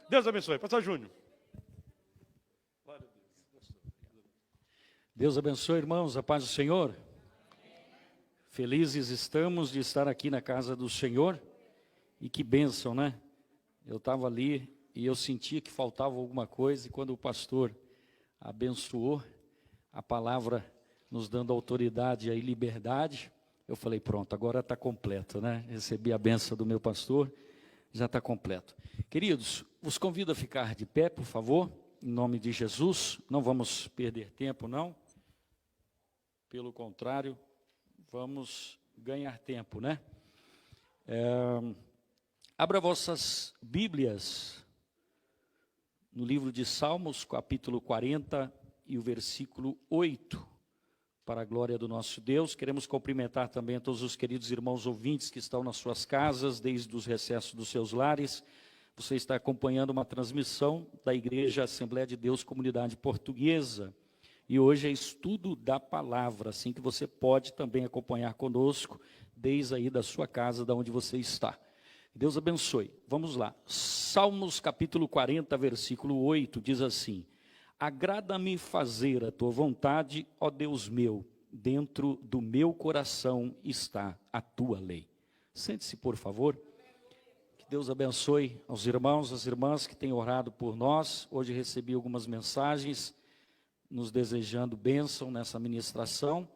Deus abençoe. Pastor Júnior. Deus abençoe, irmãos, a paz do Senhor. Felizes estamos de estar aqui na casa do Senhor. E que bênção, né? Eu estava ali e eu sentia que faltava alguma coisa. E quando o pastor abençoou a palavra, nos dando autoridade e liberdade, eu falei, pronto, agora está completo, né? Recebi a bênção do meu pastor, já está completo. Queridos, vos convido a ficar de pé, por favor, em nome de Jesus. Não vamos perder tempo, não. Pelo contrário, vamos ganhar tempo, né? Abra vossas Bíblias no livro de Salmos, capítulo 40 e o versículo 8, para a glória do nosso Deus. Queremos cumprimentar também a todos os queridos irmãos ouvintes que estão nas suas casas, desde os recessos dos seus lares. Você está acompanhando uma transmissão da Igreja Assembleia de Deus Comunidade Portuguesa. E hoje é estudo da palavra, assim que você pode também acompanhar conosco, desde aí da sua casa, da onde você está. Deus abençoe. Vamos lá. Salmos capítulo 40, versículo 8, diz assim: agrada-me fazer a tua vontade, ó Deus meu, dentro do meu coração está a tua lei. Sente-se, por favor. Que Deus abençoe aos irmãos, às irmãs que têm orado por nós. Hoje recebi algumas mensagens nos desejando bênção nessa ministração,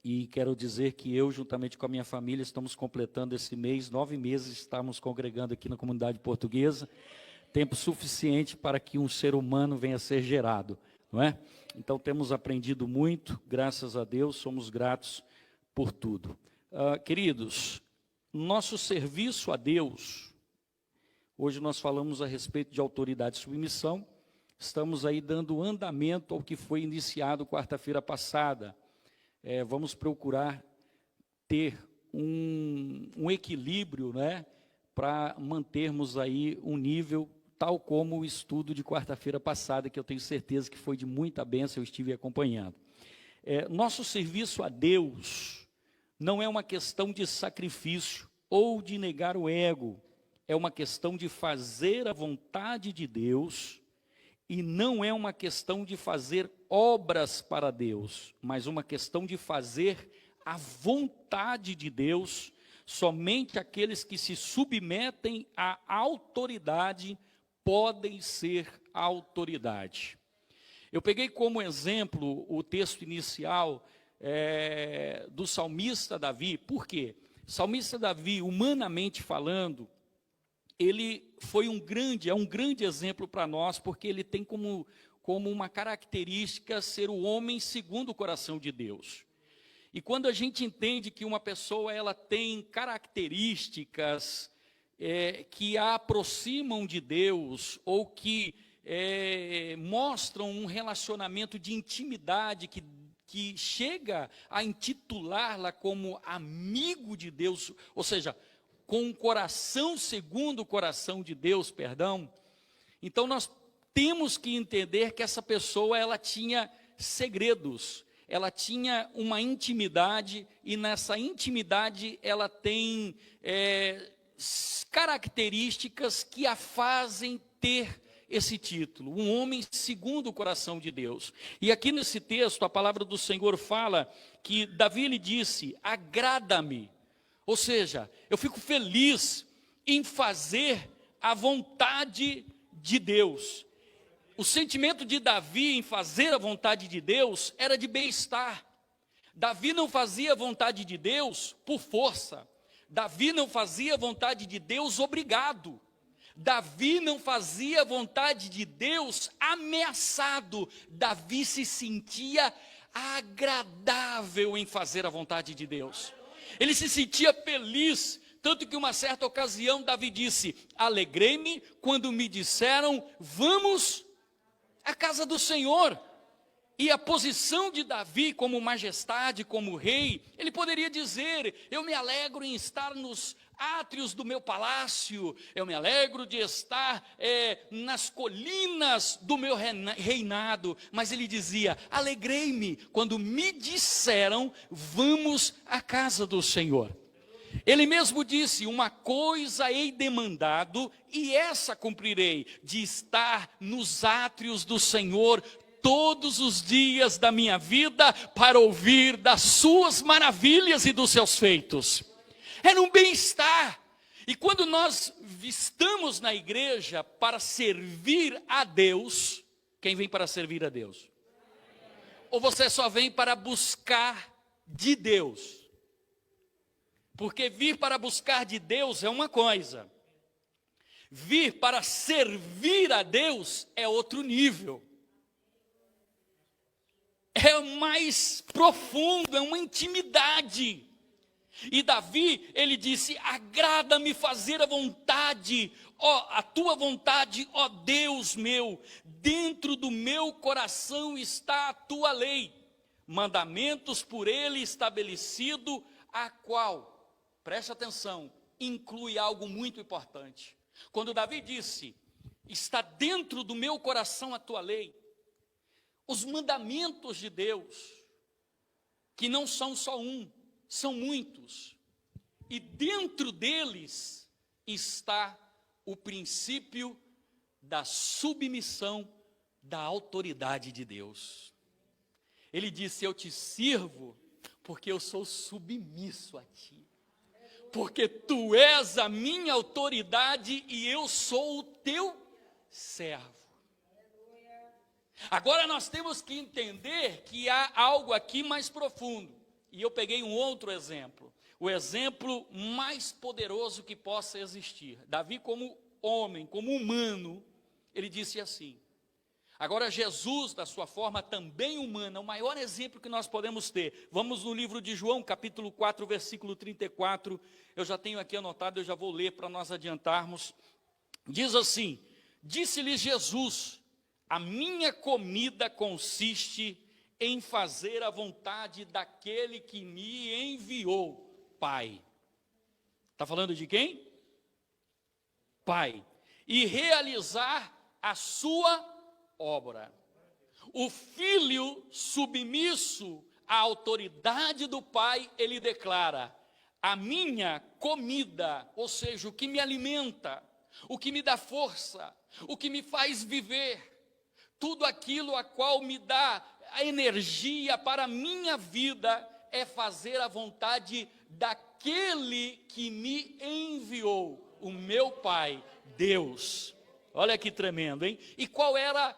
e quero dizer que eu, juntamente com a minha família, estamos completando esse mês, 9 meses, estamos congregando aqui na comunidade portuguesa, tempo suficiente para que um ser humano venha a ser gerado, não é? Então temos aprendido muito, graças a Deus, somos gratos por tudo. Queridos, nosso serviço a Deus, hoje nós falamos a respeito de autoridade e submissão. Estamos aí dando andamento ao que foi iniciado quarta-feira passada. Vamos procurar ter um equilíbrio, né, para mantermos aí um nível tal como o estudo de quarta-feira passada, que eu tenho certeza que foi de muita bênção, eu estive acompanhando. Nosso serviço a Deus não é uma questão de sacrifício ou de negar o ego, é uma questão de fazer a vontade de Deus. E não é uma questão de fazer obras para Deus, mas uma questão de fazer a vontade de Deus. Somente aqueles que se submetem à autoridade podem ser autoridade. Eu peguei como exemplo o texto inicial do salmista Davi. Por quê? O salmista Davi, humanamente falando, ele foi é um grande exemplo para nós, porque ele tem como uma característica ser o homem segundo o coração de Deus. E quando a gente entende que uma pessoa ela tem características que a aproximam de Deus, ou que mostram um relacionamento de intimidade que chega a intitulá-la como amigo de Deus, ou seja, com um coração segundo o coração de Deus, perdão. Então nós temos que entender que essa pessoa ela tinha segredos, ela tinha uma intimidade, e nessa intimidade ela tem características que a fazem ter esse título, um homem segundo o coração de Deus. E aqui nesse texto a palavra do Senhor fala que Davi lhe disse: agrada-me. Ou seja, eu fico feliz em fazer a vontade de Deus. O sentimento de Davi em fazer a vontade de Deus era de bem-estar. Davi não fazia a vontade de Deus por força. Davi não fazia a vontade de Deus obrigado. Davi não fazia a vontade de Deus ameaçado. Davi se sentia agradável em fazer a vontade de Deus. Ele se sentia feliz, tanto que uma certa ocasião Davi disse: alegrei-me quando me disseram, vamos à casa do Senhor. E a posição de Davi como majestade, como rei, ele poderia dizer: eu me alegro em estar nos átrios do meu palácio, eu me alegro de estar nas colinas do meu reinado. Mas ele dizia: alegrei-me quando me disseram, vamos à casa do Senhor. Ele mesmo disse: uma coisa hei demandado, e essa cumprirei, de estar nos átrios do Senhor todos os dias da minha vida, para ouvir das suas maravilhas e dos seus feitos. Era um bem-estar. E quando nós estamos na igreja para servir a Deus, quem vem para servir a Deus? Ou você só vem para buscar de Deus? Porque vir para buscar de Deus é uma coisa, vir para servir a Deus é outro nível. É mais profundo, é uma intimidade. E Davi, ele disse: agrada-me fazer a vontade, a tua vontade, ó Deus meu, dentro do meu coração está a tua lei, mandamentos por ele estabelecido, a qual, preste atenção, inclui algo muito importante. Quando Davi disse: está dentro do meu coração a tua lei, os mandamentos de Deus, que não são só um, são muitos, e dentro deles está o princípio da submissão da autoridade de Deus. Ele disse: eu te sirvo porque eu sou submisso a ti, porque tu és a minha autoridade e eu sou o teu servo. Agora nós temos que entender que há algo aqui mais profundo. E eu peguei um outro exemplo, o exemplo mais poderoso que possa existir. Davi, como homem, como humano, ele disse assim. Agora Jesus, da sua forma também humana, o maior exemplo que nós podemos ter. Vamos no livro de João, capítulo 4, versículo 34. Eu já tenho aqui anotado, eu já vou ler para nós adiantarmos. Diz assim: disse-lhe Jesus: a minha comida consiste em fazer a vontade daquele que me enviou, Pai. Está falando de quem? Pai. E realizar a sua obra. O filho submisso à autoridade do Pai, ele declara: a minha comida, ou seja, o que me alimenta, o que me dá força, o que me faz viver, tudo aquilo a qual me dá a energia para a minha vida, é fazer a vontade daquele que me enviou, o meu Pai, Deus. Olha que tremendo, hein? E qual era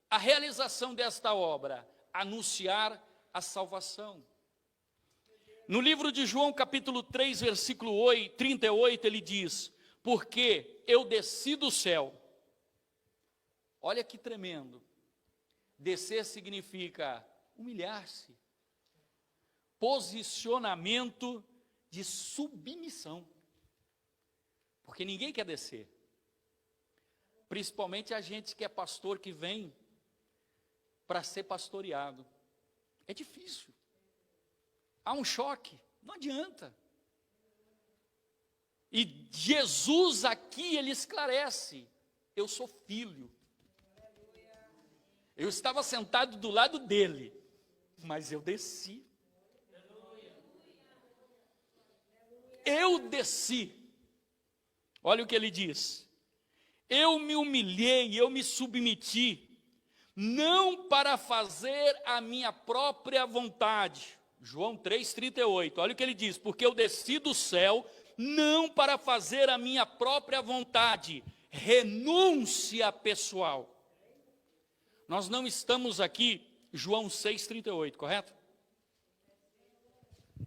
a realização desta obra? Anunciar a salvação. No livro de João, capítulo 3, versículo 38, ele diz: porque eu desci do céu. Olha que tremendo. Descer significa humilhar-se, posicionamento de submissão, porque ninguém quer descer, principalmente a gente que é pastor, que vem para ser pastoreado. É difícil, há um choque, não adianta. E Jesus aqui, ele esclarece: eu sou filho. Eu estava sentado do lado dele, mas eu desci. Eu desci. Olha o que ele diz: eu me humilhei, eu me submeti, não para fazer a minha própria vontade. João 3,38, olha o que ele diz: porque eu desci do céu, não para fazer a minha própria vontade, renúncia pessoal. Nós não estamos aqui, João 6,38, correto?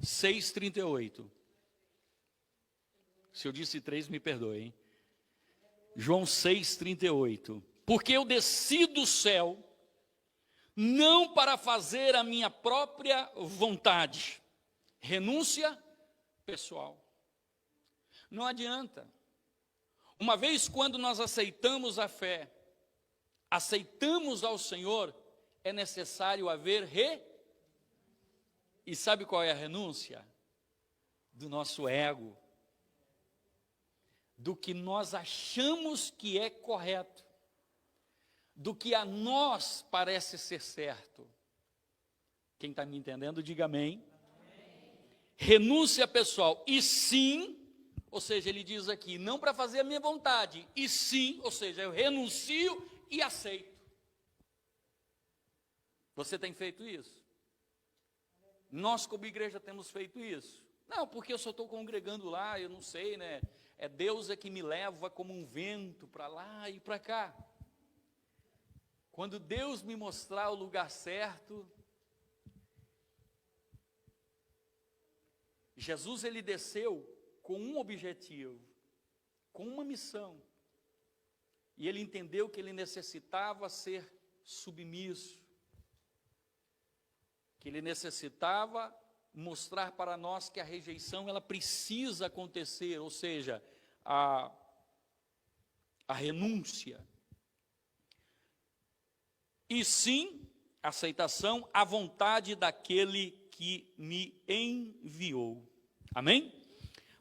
6,38. Se eu disse 3, me perdoe, hein? João 6,38. Porque eu desci do céu, não para fazer a minha própria vontade, renúncia pessoal. Não adianta. Uma vez quando nós aceitamos a fé, aceitamos ao Senhor, é necessário haver E sabe qual é a renúncia? Do nosso ego, do que nós achamos que é correto, do que a nós parece ser certo. Quem está me entendendo, diga amém. renúncia pessoal, e sim, ou seja, ele diz aqui, não para fazer a minha vontade, e sim, ou seja, eu renuncio e aceito. Você tem feito isso? Nós, como igreja, temos feito isso? Não, porque eu só estou congregando lá, eu não sei, né? Deus é que me leva como um vento para lá e para cá. Quando Deus me mostrar o lugar certo, Jesus, ele desceu com um objetivo, com uma missão. E ele entendeu que ele necessitava ser submisso, que ele necessitava mostrar para nós que a rejeição, ela precisa acontecer, ou seja, a renúncia. E sim, aceitação à vontade daquele que me enviou. Amém?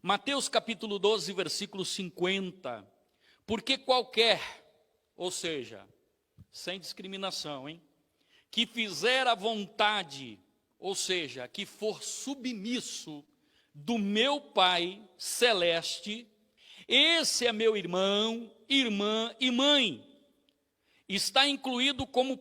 Mateus capítulo 12, versículo 50. Porque qualquer, ou seja, sem discriminação, que fizer a vontade, ou seja, que for submisso do meu Pai celeste, esse é meu irmão, irmã e mãe. Está incluído como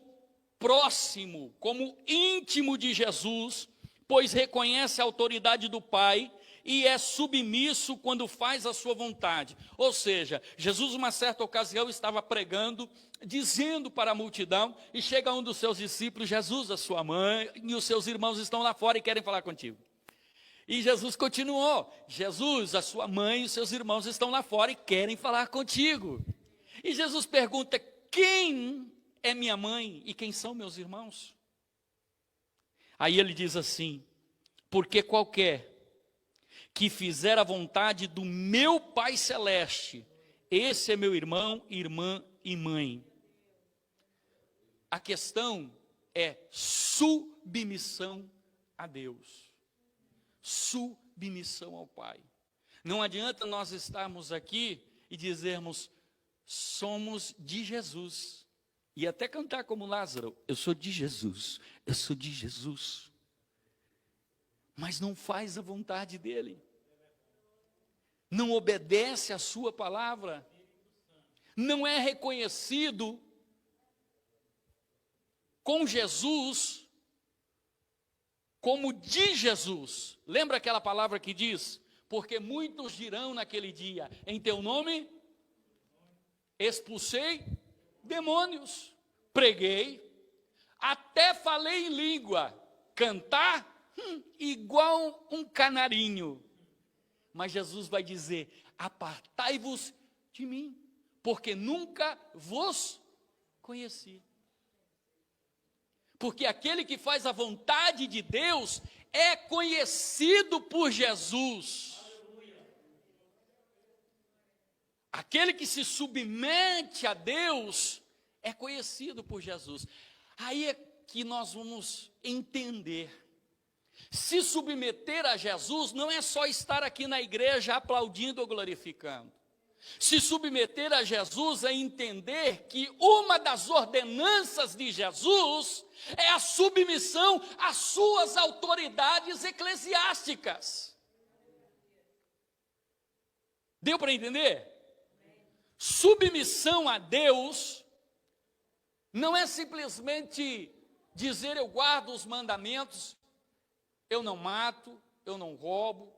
próximo, como íntimo de Jesus, pois reconhece a autoridade do Pai e é submisso quando faz a sua vontade. Ou seja, Jesus, uma certa ocasião, estava pregando, dizendo para a multidão, e chega um dos seus discípulos: Jesus, a sua mãe e os seus irmãos estão lá fora e querem falar contigo. E Jesus continuou: Jesus, a sua mãe e os seus irmãos estão lá fora e querem falar contigo. E Jesus pergunta: quem é minha mãe e quem são meus irmãos? Aí ele diz assim: porque qualquer que fizer a vontade do meu Pai celeste, esse é meu irmão, irmã e mãe. A questão é submissão a Deus, submissão ao Pai. Não adianta nós estarmos aqui e dizermos: somos de Jesus, e até cantar como Lázaro: eu sou de Jesus, eu sou de Jesus, mas não faz a vontade dele, não obedece a sua palavra, não é reconhecido com Jesus como de Jesus. Lembra aquela palavra que diz: porque muitos dirão naquele dia, em teu nome expulsei demônios, preguei, até falei em língua, cantar, igual um canarinho. Mas Jesus vai dizer: apartai-vos de mim, porque nunca vos conheci. Porque aquele que faz a vontade de Deus é conhecido por Jesus. Aquele que se submete a Deus é conhecido por Jesus. Aí é que nós vamos entender. Se submeter a Jesus não é só estar aqui na igreja aplaudindo ou glorificando. Se submeter a Jesus é entender que uma das ordenanças de Jesus é a submissão às suas autoridades eclesiásticas. Deu para entender? Submissão a Deus não é simplesmente dizer: eu guardo os mandamentos, eu não mato, eu não roubo,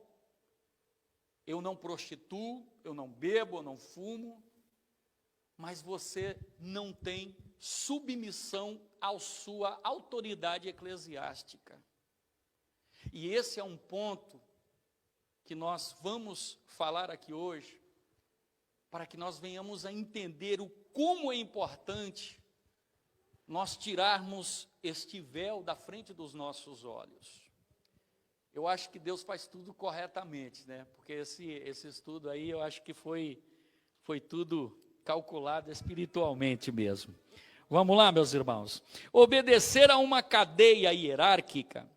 eu não prostituo, eu não bebo, eu não fumo, mas você não tem submissão à sua autoridade eclesiástica. E esse é um ponto que nós vamos falar aqui hoje, para que nós venhamos a entender o como é importante nós tirarmos este véu da frente dos nossos olhos. Eu acho que Deus faz tudo corretamente, né? Porque esse estudo aí, eu acho que foi tudo calculado espiritualmente mesmo. Vamos lá, meus irmãos. Obedecer a uma cadeia hierárquica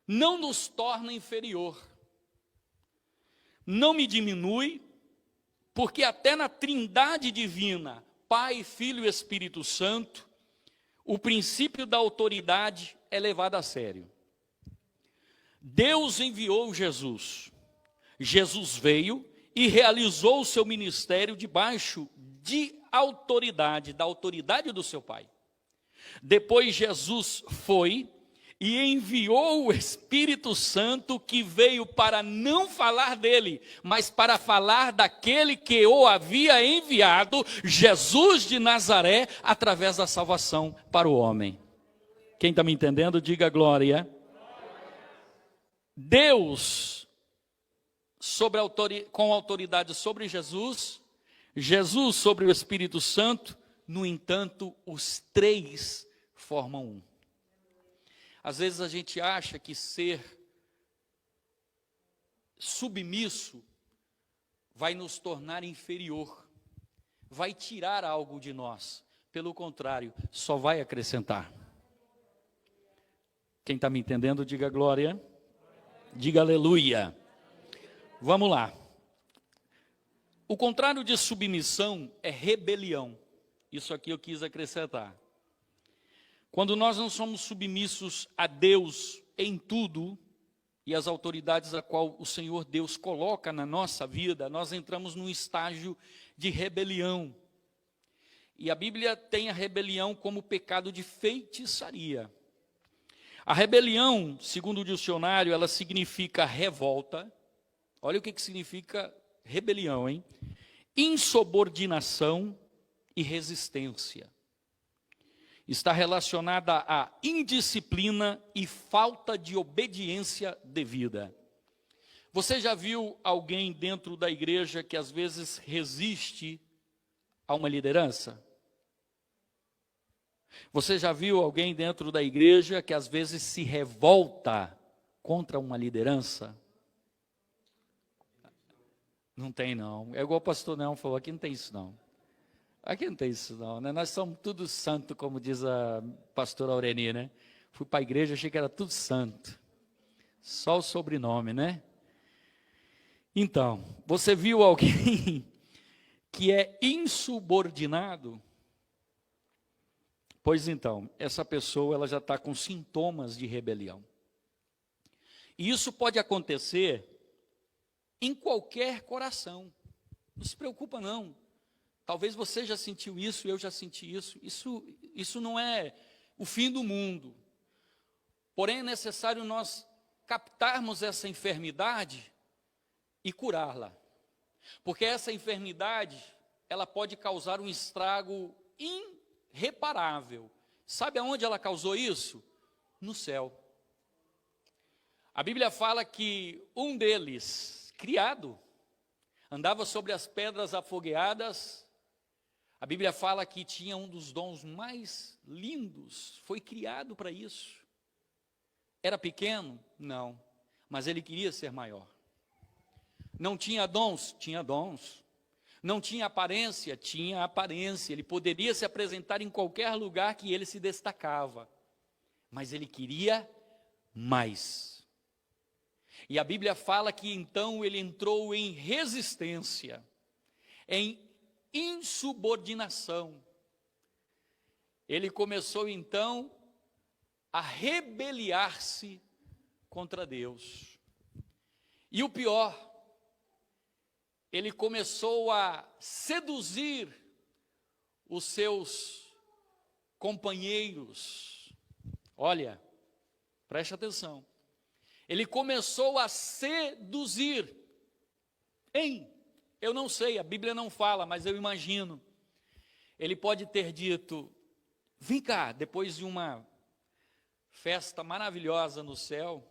não nos torna inferior, não me diminui, porque até na Trindade divina, Pai, Filho e Espírito Santo, o princípio da autoridade é levado a sério. Deus enviou Jesus. Jesus veio e realizou o seu ministério debaixo de autoridade, da autoridade do seu Pai. Depois Jesus foi e enviou o Espírito Santo, que veio para não falar dele, mas para falar daquele que o havia enviado, Jesus de Nazaré, através da salvação para o homem. Quem está me entendendo, diga glória. Deus, com autoridade sobre Jesus, Jesus sobre o Espírito Santo, no entanto, os três formam um. Às vezes a gente acha que ser submisso vai nos tornar inferior, vai tirar algo de nós. Pelo contrário, só vai acrescentar. Quem está me entendendo, diga glória. Diga aleluia. Vamos lá. O contrário de submissão é rebelião. Isso aqui eu quis acrescentar. Quando nós não somos submissos a Deus em tudo, e as autoridades a qual o Senhor Deus coloca na nossa vida, nós entramos num estágio de rebelião. E a Bíblia tem a rebelião como pecado de feitiçaria. A rebelião, segundo o dicionário, ela significa revolta. Olha o que significa rebelião, hein? Insubordinação e resistência. Está relacionada à indisciplina e falta de obediência devida. Você já viu alguém dentro da igreja que às vezes resiste a uma liderança? Você já viu alguém dentro da igreja que às vezes se revolta contra uma liderança? Não tem não. É igual o pastor Neon falou, aqui não tem isso não. Aqui não tem isso não, né? Nós somos tudo santo, como diz a pastora Aureni, né? Fui para a igreja, achei que era tudo santo. Só o sobrenome, né? Então, você viu alguém que é insubordinado? Pois então, essa pessoa ela já está com sintomas de rebelião. E isso pode acontecer em qualquer coração. Não se preocupa não. Talvez você já sentiu isso, eu já senti isso. Isso não é o fim do mundo. Porém, é necessário nós captarmos essa enfermidade e curá-la. Porque essa enfermidade, ela pode causar um estrago irreparável. Sabe aonde ela causou isso? No céu. A Bíblia fala que um deles, criado, andava sobre as pedras afogueadas. A Bíblia fala que tinha um dos dons mais lindos, foi criado para isso. Era pequeno? Não, mas ele queria ser maior. Não tinha dons? Tinha dons. Não tinha aparência? Tinha aparência. Ele poderia se apresentar em qualquer lugar que ele se destacava. Mas ele queria mais. E a Bíblia fala que então ele entrou em resistência, em insubordinação. Ele começou então a rebeliar-se contra Deus. E o pior, ele começou a seduzir os seus companheiros. Olha, preste atenção. Ele começou a seduzir eu não sei, a Bíblia não fala, mas eu imagino. Ele pode ter dito, vem cá, depois de uma festa maravilhosa no céu,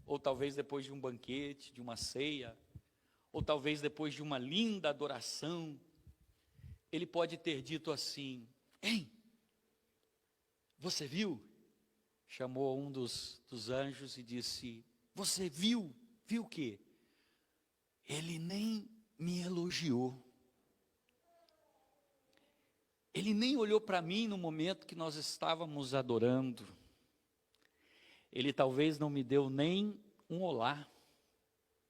ou talvez depois de um banquete, de uma ceia, ou talvez depois de uma linda adoração, ele pode ter dito assim, você viu? Chamou um dos anjos e disse, você viu? Viu o quê? Ele nem me elogiou. Ele nem olhou para mim no momento que nós estávamos adorando. Ele talvez não me deu nem um olá.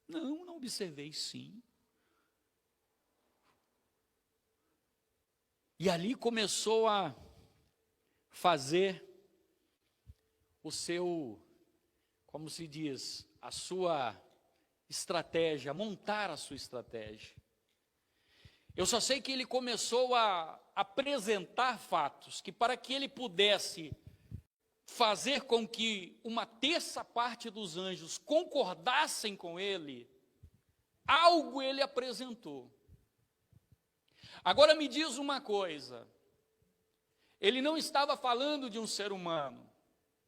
Não observei sim. E ali começou a fazer o seu, como se diz, a sua estratégia, a montar a sua estratégia. Eu só sei que ele começou a apresentar fatos, que para que ele pudesse fazer com que uma terça parte dos anjos concordassem com ele, algo ele apresentou. Agora me diz uma coisa, ele não estava falando de um ser humano,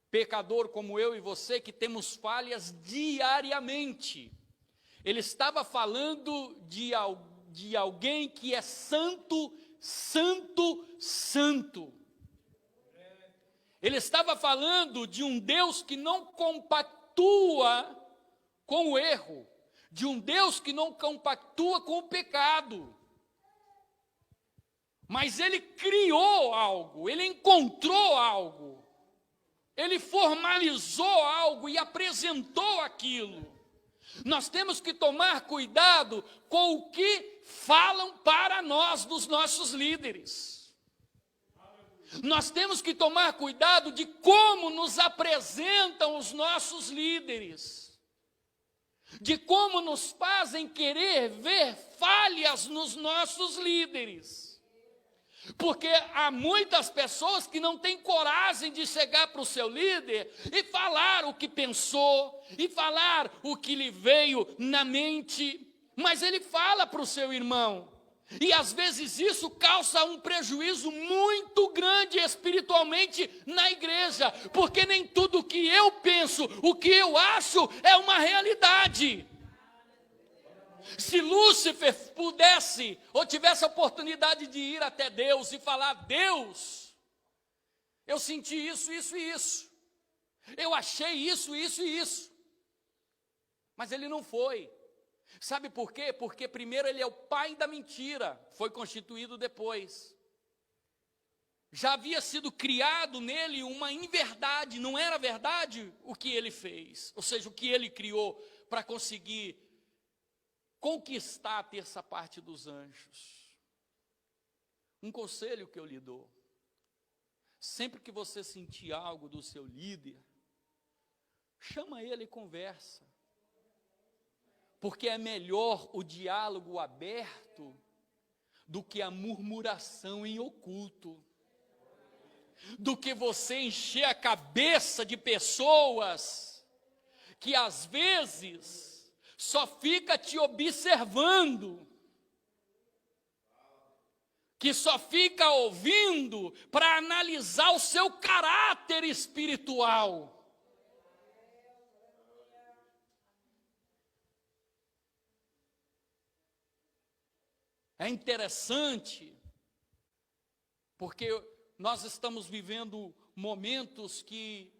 pecador como eu e você, que temos falhas diariamente. Ele estava falando de alguém que é santo, santo, santo. Ele estava falando de um Deus que não compactua com o erro, de um Deus que não compactua com o pecado. Mas ele criou algo, ele encontrou algo, ele formalizou algo e apresentou aquilo. Nós temos que tomar cuidado com o que falam para nós dos nossos líderes. Nós temos que tomar cuidado de como nos apresentam os nossos líderes, de como nos fazem querer ver falhas nos nossos líderes. Porque há muitas pessoas que não têm coragem de chegar para o seu líder e falar o que pensou, e falar o que lhe veio na mente, mas ele fala para o seu irmão. E às vezes isso causa um prejuízo muito grande espiritualmente na igreja, porque nem tudo o que eu penso, o que eu acho é uma realidade. Se Lúcifer pudesse, ou tivesse a oportunidade de ir até Deus e falar: Deus, eu senti isso, isso e isso, eu achei isso, isso e isso, mas ele não foi. Sabe por quê? Porque primeiro ele é o pai da mentira, foi constituído depois. Já havia sido criado nele uma inverdade, não era verdade o que ele fez, ou seja, o que ele criou para conseguir conquistar a terça parte dos anjos. Um conselho que eu lhe dou: sempre que você sentir algo do seu líder, chama ele e conversa, porque é melhor o diálogo aberto do que a murmuração em oculto, do que você encher a cabeça de pessoas que às vezes só fica te observando, que só fica ouvindo para analisar o seu caráter espiritual. É interessante, porque nós estamos vivendo momentos que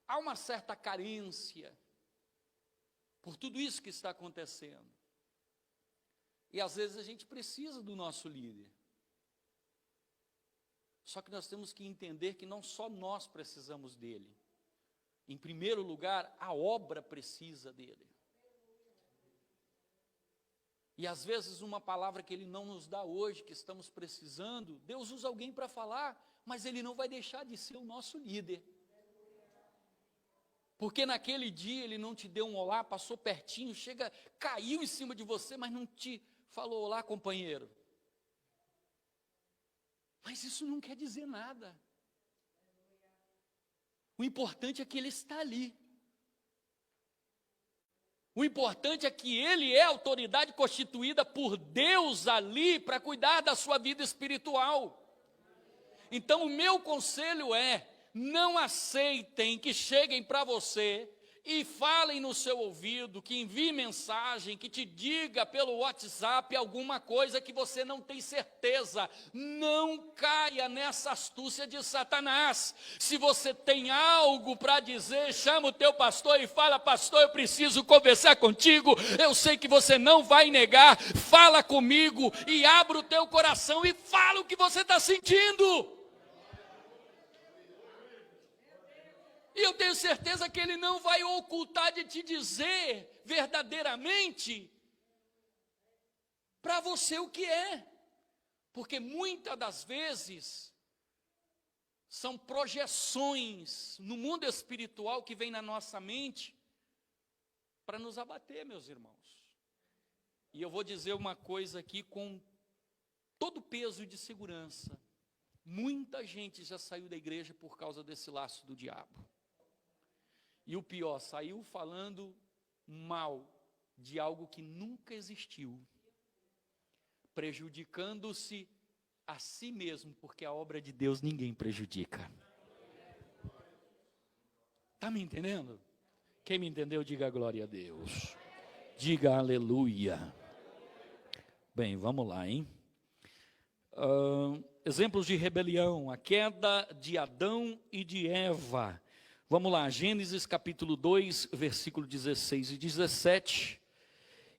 há uma certa carência por tudo isso que está acontecendo. E às vezes a gente precisa do nosso líder. Só que nós temos que entender que não só nós precisamos dele. Em primeiro lugar, a obra precisa dele. E às vezes uma palavra que ele não nos dá hoje, que estamos precisando, Deus usa alguém para falar, mas ele não vai deixar de ser o nosso líder. Porque naquele dia ele não te deu um olá, passou pertinho, caiu em cima de você, mas não te falou: olá, companheiro. Mas isso não quer dizer nada. O importante é que ele está ali. O importante é que ele é a autoridade constituída por Deus ali para cuidar da sua vida espiritual. Então o meu conselho é: não aceitem que cheguem para você e falem no seu ouvido, que envie mensagem, que te diga pelo WhatsApp alguma coisa que você não tem certeza. Não caia nessa astúcia de Satanás. Se você tem algo para dizer, chama o teu pastor e fala: pastor, eu preciso conversar contigo, eu sei que você não vai negar, fala comigo e abra o teu coração e fala o que você está sentindo. E eu tenho certeza que ele não vai ocultar de te dizer verdadeiramente para você o que é. Porque muitas das vezes são projeções no mundo espiritual que vem na nossa mente, para nos abater, meus irmãos. E eu vou dizer uma coisa aqui com todo o peso de segurança. Muita gente já saiu da igreja por causa desse laço do diabo. E o pior, saiu falando mal de algo que nunca existiu, prejudicando-se a si mesmo, porque a obra de Deus ninguém prejudica. Está me entendendo? Quem me entendeu, diga glória a Deus. Diga aleluia. Bem, vamos lá, hein? Exemplos de rebelião, a queda de Adão e de Eva. Vamos lá, Gênesis capítulo 2, versículo 16 e 17.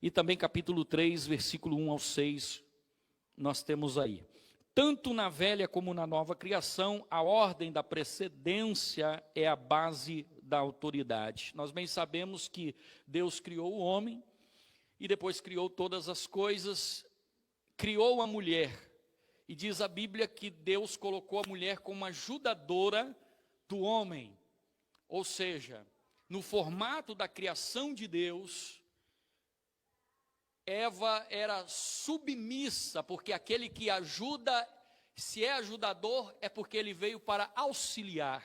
E também capítulo 3, versículo 1 ao 6, nós temos aí. Tanto na velha como na nova criação, a ordem da precedência é a base da autoridade. Nós bem sabemos que Deus criou o homem, e depois criou todas as coisas, criou a mulher. E diz a Bíblia que Deus colocou a mulher como ajudadora do homem. Ou seja, no formato da criação de Deus, Eva era submissa, porque aquele que ajuda, se é ajudador, é porque ele veio para auxiliar.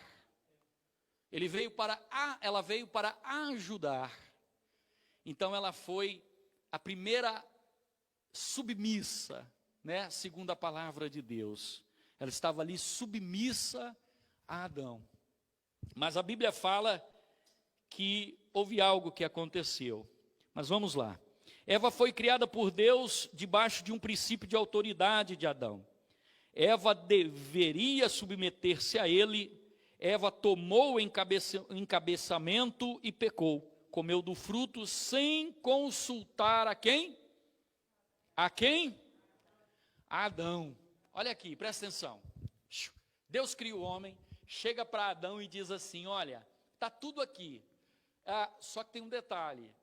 Ela veio para ajudar. Então ela foi a primeira submissa, né, segundo a palavra de Deus. Ela estava ali submissa a Adão. Mas a Bíblia fala que houve algo que aconteceu. Mas vamos lá. Eva foi criada por Deus debaixo de um princípio de autoridade de Adão. Eva deveria submeter-se a ele. Eva tomou o encabeçamento e pecou. Comeu do fruto sem consultar a quem? A quem? A Adão. Olha aqui, presta atenção. Deus cria o homem, chega para Adão e diz assim: olha, está tudo aqui. Só que tem um detalhe.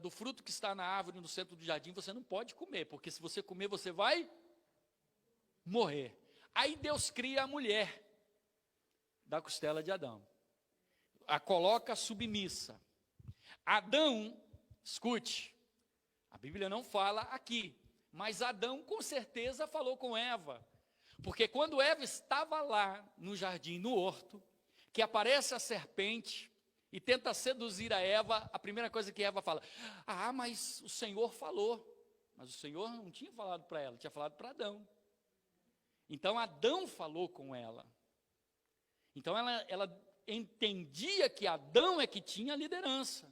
Do fruto que está na árvore no centro do jardim, você não pode comer, porque se você comer, você vai morrer. Aí Deus cria a mulher da costela de Adão, a coloca submissa. Adão, escute, a Bíblia não fala aqui, mas Adão com certeza falou com Eva, porque quando Eva estava lá no jardim, no horto, que aparece a serpente e tenta seduzir a Eva, a primeira coisa que Eva fala: mas o Senhor falou. Mas o Senhor não tinha falado para ela, tinha falado para Adão. Então Adão falou com ela. Então ela entendia que Adão é que tinha liderança.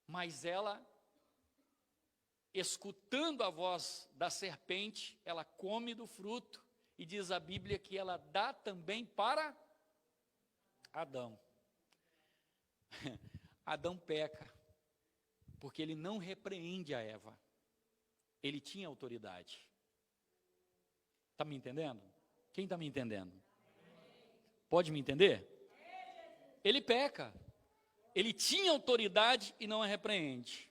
Mas ela, escutando a voz da serpente, ela come do fruto, e diz a Bíblia que ela dá também para Adão. Adão peca, porque ele não repreende a Eva. Ele tinha autoridade. Está me entendendo? Quem está me entendendo? Pode me entender? Ele peca. Ele tinha autoridade e não a repreende.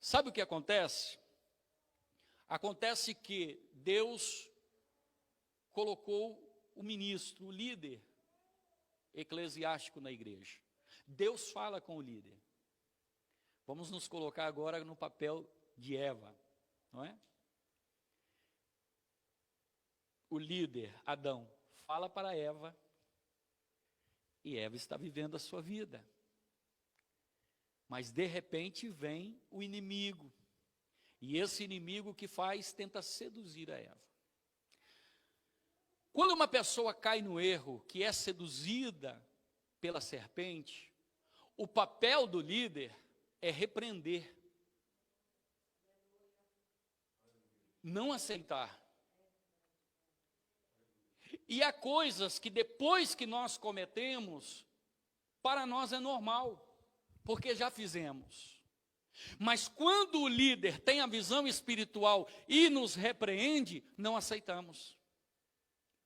Sabe o que acontece? Acontece que Deus colocou o ministro, o líder eclesiástico na igreja. Deus fala com o líder. Vamos nos colocar agora no papel de Eva, não é? O líder, Adão, fala para Eva, e Eva está vivendo a sua vida. Mas de repente vem o inimigo, e esse inimigo que faz, tenta seduzir a Eva. Quando uma pessoa cai no erro, que é seduzida pela serpente, o papel do líder é repreender, não aceitar. E há coisas que depois que nós cometemos, para nós é normal, porque já fizemos. Mas quando o líder tem a visão espiritual e nos repreende, não aceitamos.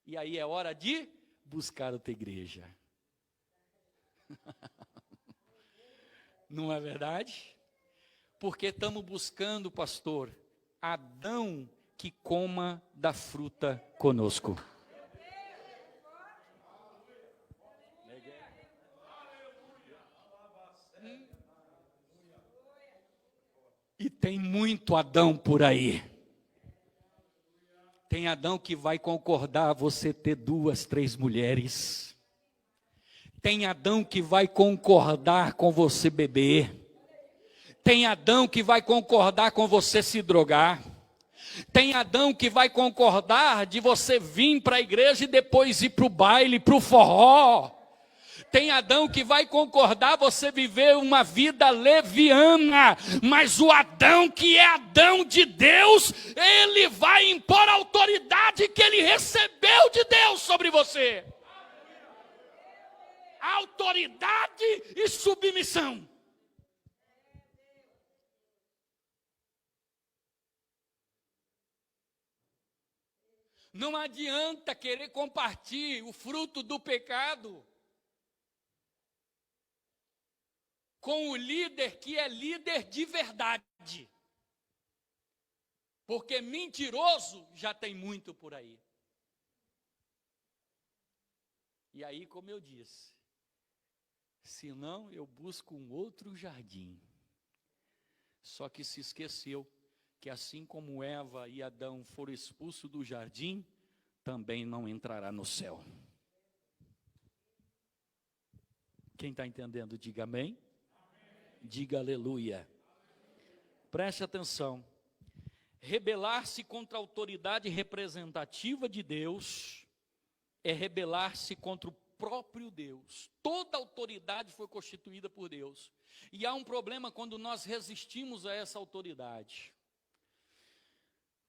E aí é hora de buscar outra igreja. Não é verdade? Porque estamos buscando, pastor, Adão que coma da fruta conosco. Tem muito Adão por aí. Tem Adão que vai concordar você ter 2, 3 mulheres. Tem Adão que vai concordar com você beber. Tem Adão que vai concordar com você se drogar. Tem Adão que vai concordar de você vir para a igreja e depois ir para o baile, para o forró. Tem Adão que vai concordar você viver uma vida leviana, mas o Adão que é Adão de Deus, ele vai impor a autoridade que ele recebeu de Deus sobre você. Autoridade e submissão. Não adianta querer compartilhar o fruto do pecado com o líder que é líder de verdade. Porque mentiroso já tem muito por aí. E aí, como eu disse, senão eu busco um outro jardim. Só que se esqueceu que assim como Eva e Adão foram expulsos do jardim, também não entrará no céu. Quem está entendendo, diga amém. Diga aleluia. Preste atenção. Rebelar-se contra a autoridade representativa de Deus é rebelar-se contra o próprio Deus. Toda autoridade foi constituída por Deus. E há um problema quando nós resistimos a essa autoridade.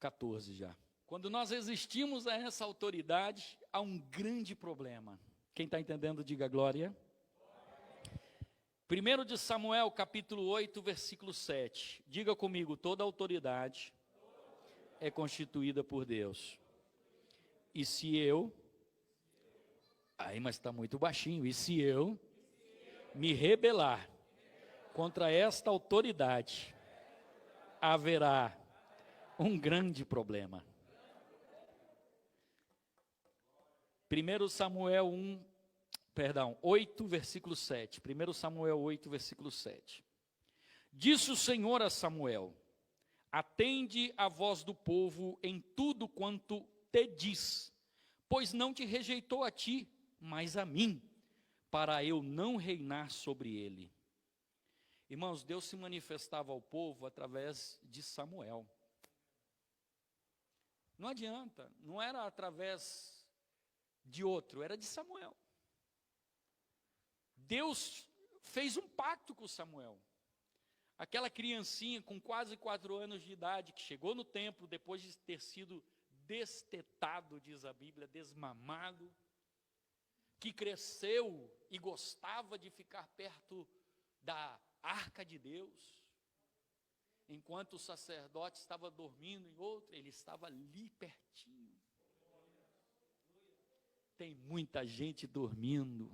14 já. Quando nós resistimos a essa autoridade, há um grande problema. Quem está entendendo, diga glória. 1 de Samuel, capítulo 8, versículo 7. Diga comigo, toda autoridade é constituída por Deus. E se eu... mas está muito baixinho. E se eu me rebelar contra esta autoridade, haverá um grande problema. 1 Samuel 8, versículo 7. 1 Samuel 8, versículo 7. Disse o Senhor a Samuel: atende a voz do povo em tudo quanto te diz, pois não te rejeitou a ti, mas a mim, para eu não reinar sobre ele. Irmãos, Deus se manifestava ao povo através de Samuel. Não adianta, não era através de outro, era de Samuel. Deus fez um pacto com Samuel. Aquela criancinha com quase 4 anos de idade, que chegou no templo depois de ter sido destetado, diz a Bíblia, desmamado, que cresceu e gostava de ficar perto da arca de Deus, enquanto o sacerdote estava dormindo em outra, ele estava ali pertinho. Tem muita gente dormindo,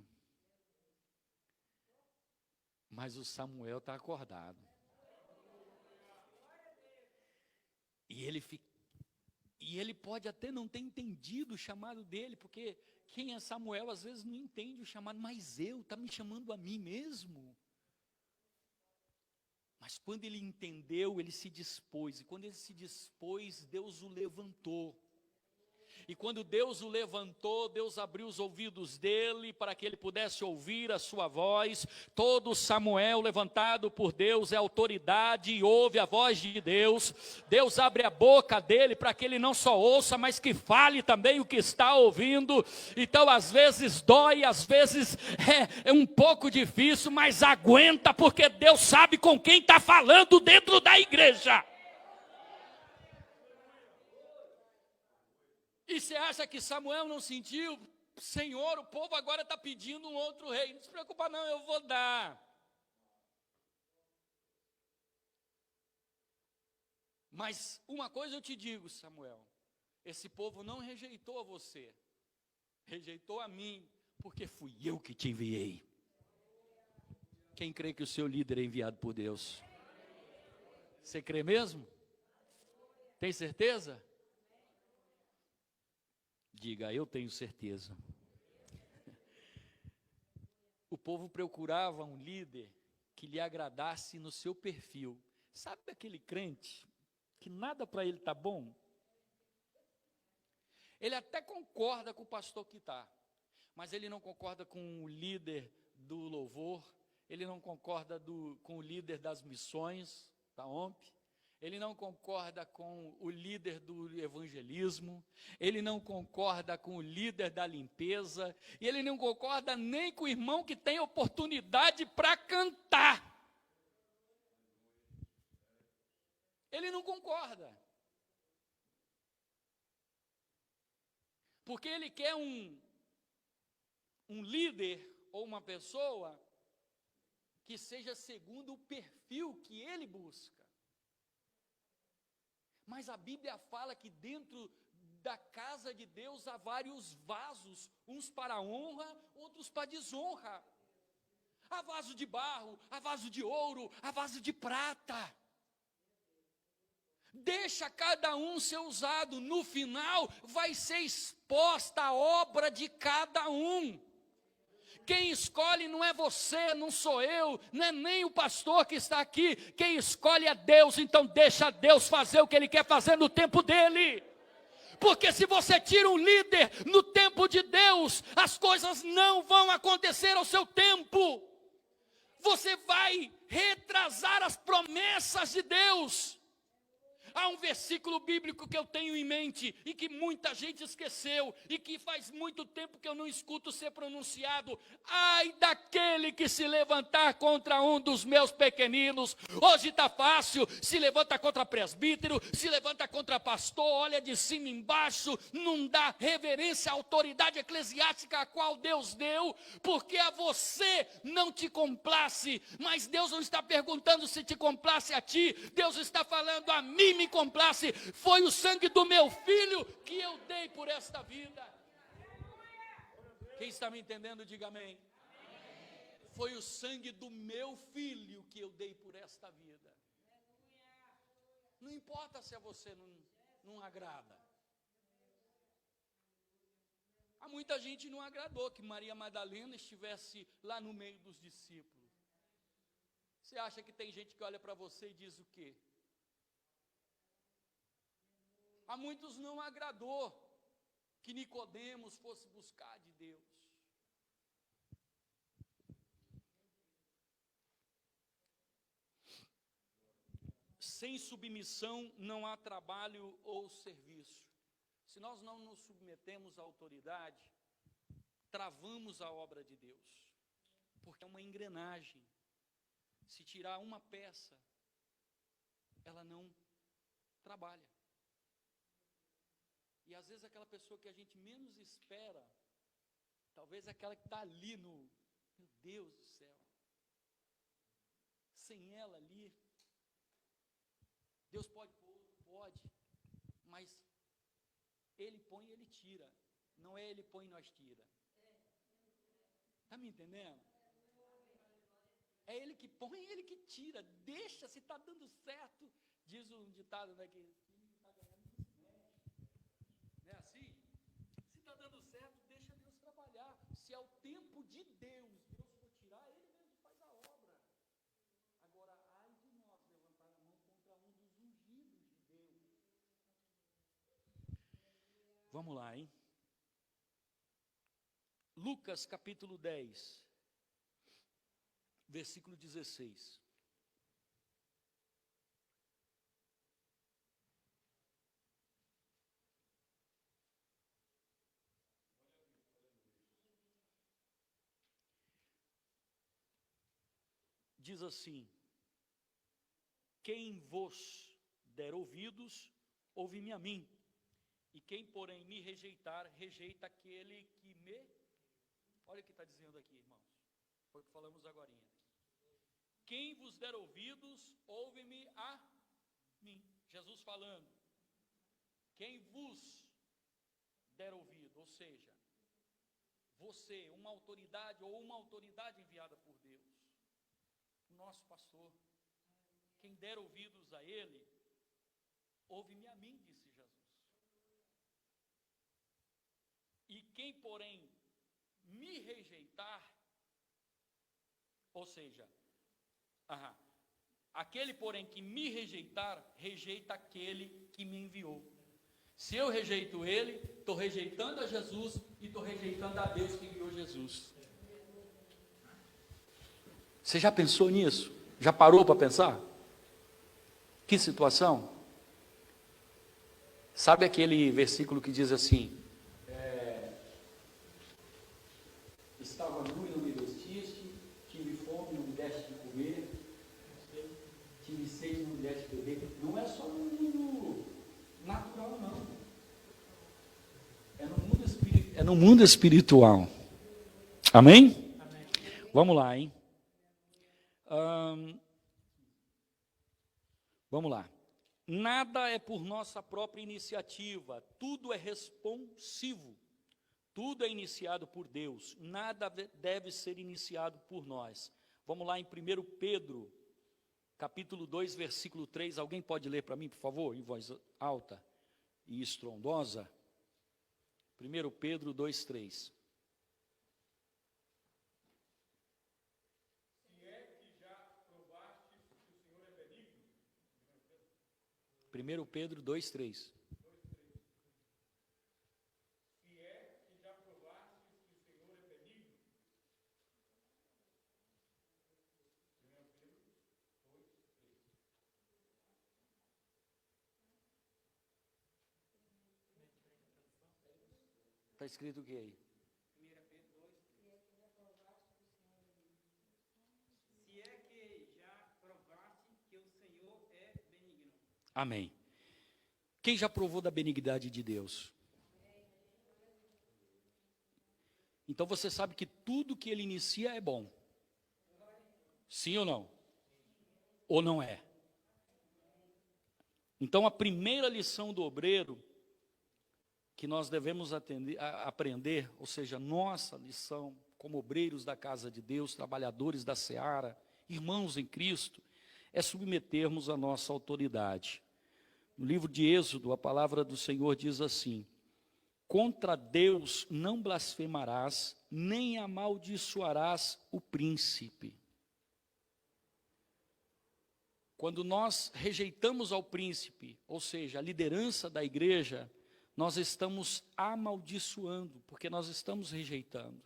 mas o Samuel está acordado. E ele pode até não ter entendido o chamado dele, porque quem é Samuel às vezes não entende o chamado, mas está me chamando a mim mesmo. Mas quando ele entendeu, ele se dispôs, e quando ele se dispôs, Deus o levantou. E quando Deus o levantou, Deus abriu os ouvidos dele para que ele pudesse ouvir a sua voz. Todo Samuel levantado por Deus é autoridade e ouve a voz de Deus. Deus abre a boca dele para que ele não só ouça, mas que fale também o que está ouvindo. Então às vezes dói, às vezes é um pouco difícil, mas aguenta, porque Deus sabe com quem está falando dentro da igreja. E você acha que Samuel não sentiu? Senhor, o povo agora está pedindo um outro rei. Não se preocupa não, eu vou dar. Mas uma coisa eu te digo, Samuel. Esse povo não rejeitou a você. Rejeitou a mim, porque fui eu que te enviei. Quem crê que o seu líder é enviado por Deus? Você crê mesmo? Tem certeza? Diga, eu tenho certeza. O povo procurava um líder que lhe agradasse no seu perfil. Sabe aquele crente que nada para ele está bom? Ele até concorda com o pastor que está, mas ele não concorda com o líder do louvor, ele não concorda com o líder das missões, da OMP, ele não concorda com o líder do evangelismo, ele não concorda com o líder da limpeza, e ele não concorda nem com o irmão que tem oportunidade para cantar. Ele não concorda. Porque ele quer um líder ou uma pessoa que seja segundo o perfil que ele busca. Mas a Bíblia fala que dentro da casa de Deus há vários vasos, uns para a honra, outros para a desonra. Há vaso de barro, há vaso de ouro, há vaso de prata. Deixa cada um ser usado, no final vai ser exposta a obra de cada um. Quem escolhe não é você, não sou eu, não é nem o pastor que está aqui, quem escolhe é Deus, então deixa Deus fazer o que Ele quer fazer no tempo dEle. Porque se você tira um líder no tempo de Deus, as coisas não vão acontecer ao seu tempo. Você vai retrasar as promessas de Deus. Há um versículo bíblico que eu tenho em mente e que muita gente esqueceu e que faz muito tempo que eu não escuto ser pronunciado. Ai daquele que se levantar contra um dos meus pequeninos. Hoje está fácil, se levanta contra presbítero, se levanta contra pastor, olha de cima embaixo, não dá reverência à autoridade eclesiástica a qual Deus deu, porque a você não te complace, mas Deus não está perguntando se te complace a ti, Deus está falando a mim me complace, foi o sangue do meu filho que eu dei por esta vida. Quem está me entendendo, diga amém. Foi o sangue do meu filho que eu dei por esta vida. Não importa se a você não agrada. Há muita gente não agradou que Maria Madalena estivesse lá no meio dos discípulos. Você acha que tem gente que olha para você e diz o quê? A muitos não agradou que Nicodemos fosse buscar de Deus. Sem submissão não há trabalho ou serviço. Se nós não nos submetemos à autoridade, travamos a obra de Deus, porque é uma engrenagem. Se tirar uma peça, ela não trabalha. E às vezes aquela pessoa que a gente menos espera, talvez aquela que está ali no, meu Deus do céu, sem ela ali, Deus pode, mas Ele põe e Ele tira, não é Ele põe e nós tira. Está me entendendo? É Ele que põe e Ele que tira, deixa, se está dando certo, diz um ditado daqui, não é assim? Se está dando certo, deixa Deus trabalhar. Se é o tempo de Deus, Deus for tirar, Ele mesmo faz a obra. Agora, ai de nós levantar a mão contra um dos ungidos de Deus. Vamos lá, hein? Lucas capítulo 10, versículo 16. Diz assim: quem vos der ouvidos, ouve-me a mim, e quem porém me rejeitar, rejeita aquele que me... Olha o que está dizendo aqui, irmãos, foi o que falamos agorinha. Quem vos der ouvidos, ouve-me a mim. Jesus falando, quem vos der ouvido, ou seja, você, uma autoridade ou uma autoridade enviada por Deus, o nosso pastor, quem der ouvidos a ele, ouve-me a mim, disse Jesus. E quem, porém, me rejeitar, ou seja, Aquele, porém, que me rejeitar, rejeita aquele que me enviou. Se eu rejeito ele, estou rejeitando a Jesus e estou rejeitando a Deus que enviou Jesus. Você já pensou nisso? Já parou para pensar? Que situação? Sabe aquele versículo que diz assim: estava nu e não me vestiste, tive fome e não me deste de comer, tive sede e não me deste de beber. Não é só no mundo natural, não. É no mundo espiritual. Amém? Amém. Vamos lá, hein? Vamos lá. Nada é por nossa própria iniciativa, tudo é responsivo, tudo é iniciado por Deus, nada deve ser iniciado por nós. Vamos lá em 1 Pedro, capítulo 2, versículo 3, alguém pode ler para mim, por favor, em voz alta e estrondosa? 1 Pedro 2, 3. 1 Pedro 2, 3. Se é que já provastes que o Senhor é benigno. 1 Pedro 2, 3. Está escrito o que aí? 1 Pedro 2, 3. Se é que já provaste que o Senhor é benigno. Amém. Quem já provou da benignidade de Deus? Então você sabe que tudo que ele inicia é bom. Sim ou não? Ou não é? Então a primeira lição do obreiro que nós devemos aprender, ou seja, nossa lição como obreiros da casa de Deus, trabalhadores da seara, irmãos em Cristo, é submetermos a nossa autoridade. No livro de Êxodo, a palavra do Senhor diz assim: contra Deus não blasfemarás, nem amaldiçoarás o príncipe. Quando nós rejeitamos ao príncipe, ou seja, a liderança da igreja, nós estamos amaldiçoando, porque nós estamos rejeitando.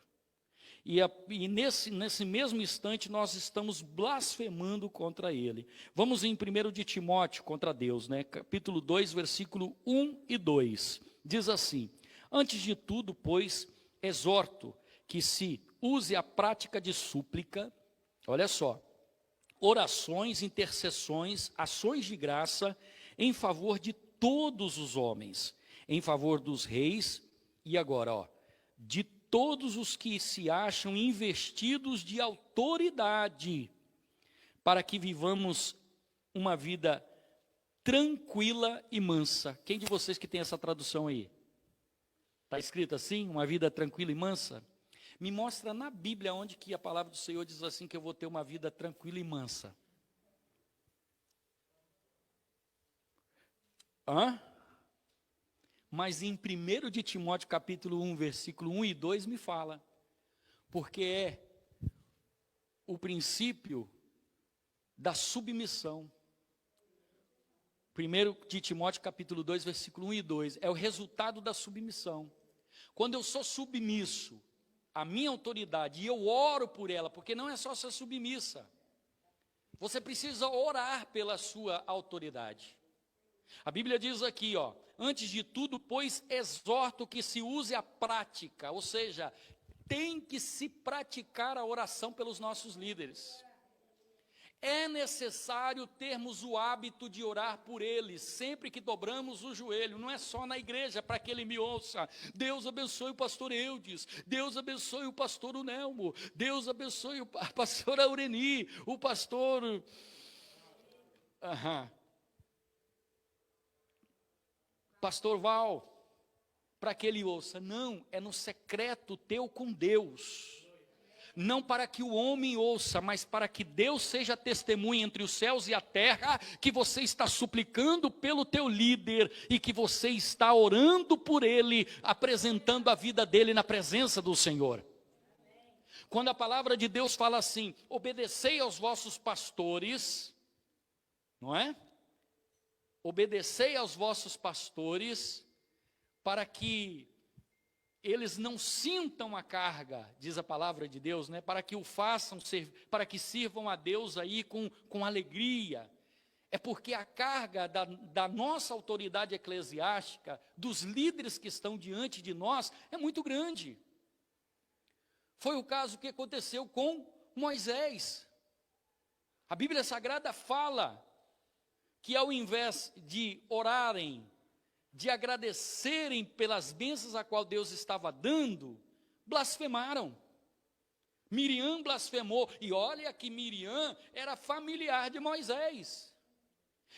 E nesse mesmo instante nós estamos blasfemando contra ele. Vamos em 1 de Timóteo contra Deus, né? Capítulo 2, versículo 1 e 2. Diz assim: antes de tudo, pois, exorto que se use a prática de súplica, olha só, orações, intercessões, ações de graça, em favor de todos os homens, em favor dos reis, e agora, ó, de todos os que se acham investidos de autoridade, para que vivamos uma vida tranquila e mansa. Quem de vocês que tem essa tradução aí? Está escrito assim, uma vida tranquila e mansa? Me mostra na Bíblia onde que a palavra do Senhor diz assim, que eu vou ter uma vida tranquila e mansa. Hã? Mas em 1 de Timóteo capítulo 1, versículo 1 e 2 me fala, porque é o princípio da submissão. 1 de Timóteo capítulo 2, versículo 1 e 2, é o resultado da submissão. Quando eu sou submisso à minha autoridade, e eu oro por ela, porque não é só ser submissa, você precisa orar pela sua autoridade. A Bíblia diz aqui, ó, antes de tudo, pois, exorto que se use a prática, ou seja, tem que se praticar a oração pelos nossos líderes. É necessário termos o hábito de orar por eles, sempre que dobramos o joelho, não é só na igreja, para que ele me ouça. Deus abençoe o pastor Eudes, Deus abençoe o pastor Unelmo, Deus abençoe a pastora Aureni, o pastor... Pastor Val, para que ele ouça. Não, é no secreto teu com Deus. Não para que o homem ouça, mas para que Deus seja testemunha entre os céus e a terra, que você está suplicando pelo teu líder, e que você está orando por ele, apresentando a vida dele na presença do Senhor. Quando a palavra de Deus fala assim, obedecei aos vossos pastores, não é? Obedecei aos vossos pastores, para que eles não sintam a carga, diz a palavra de Deus, né? Para que o façam, para que sirvam a Deus aí com alegria. É porque a carga da nossa autoridade eclesiástica, dos líderes que estão diante de nós, é muito grande. Foi o caso que aconteceu com Moisés. A Bíblia Sagrada fala que ao invés de orarem, de agradecerem pelas bênçãos a qual Deus estava dando, blasfemaram. Miriam blasfemou, e olha que Miriam era familiar de Moisés.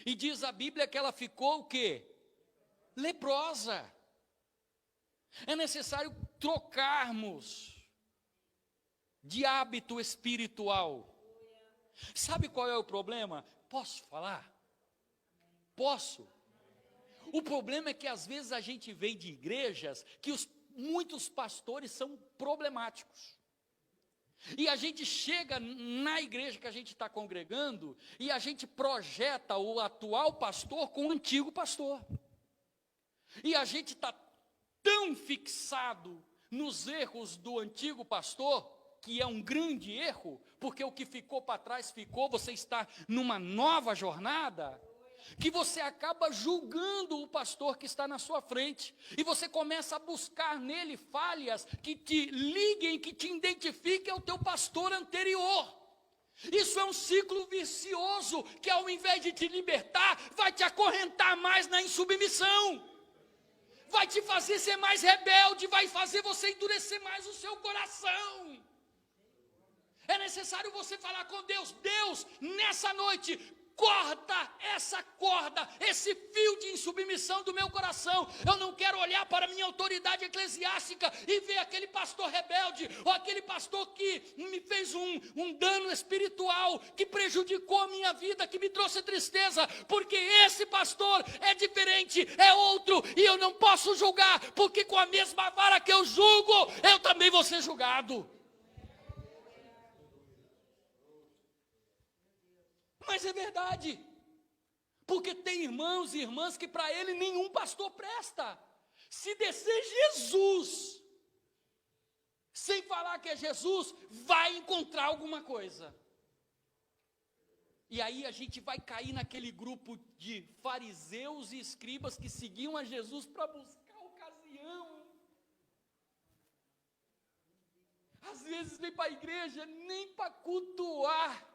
E diz a Bíblia que ela ficou o quê? Leprosa. É necessário trocarmos de hábito espiritual. Sabe qual é o problema? Posso falar? Posso? O problema é que às vezes a gente vem de igrejas que muitos pastores são problemáticos. E a gente chega na igreja que a gente está congregando e a gente projeta o atual pastor com o antigo pastor. E a gente está tão fixado nos erros do antigo pastor, que é um grande erro, porque o que ficou para trás ficou, você está numa nova jornada, que você acaba julgando o pastor que está na sua frente, e você começa a buscar nele falhas que te liguem, que te identifiquem ao teu pastor anterior. Isso é um ciclo vicioso, que ao invés de te libertar, vai te acorrentar mais na insubmissão, vai te fazer ser mais rebelde, vai fazer você endurecer mais o seu coração. É necessário você falar com Deus: Deus, nessa noite, corta essa corda, esse fio de insubmissão do meu coração. Eu não quero olhar para a minha autoridade eclesiástica e ver aquele pastor rebelde, ou aquele pastor que me fez um dano espiritual, que prejudicou a minha vida, que me trouxe tristeza, porque esse pastor é diferente, é outro, e eu não posso julgar, porque com a mesma vara que eu julgo, eu também vou ser julgado. Mas é verdade, porque tem irmãos e irmãs que para ele nenhum pastor presta. Se descer Jesus, sem falar que é Jesus, vai encontrar alguma coisa. E aí a gente vai cair naquele grupo de fariseus e escribas que seguiam a Jesus para buscar ocasião. Às vezes vem para a igreja nem para cultuar.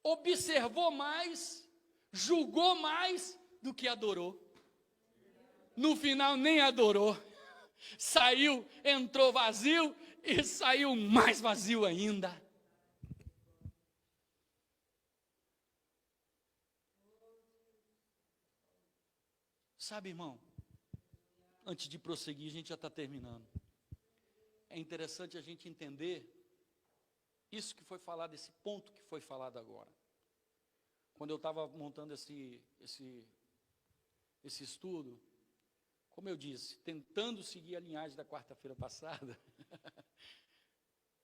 Observou mais, julgou mais do que adorou. No final nem adorou. Saiu, entrou vazio e saiu mais vazio ainda. Sabe, irmão, antes de prosseguir, a gente já está terminando. É interessante a gente entender isso que foi falado, esse ponto que foi falado agora. Quando eu estava montando esse estudo, como eu disse, tentando seguir a linhagem da quarta-feira passada,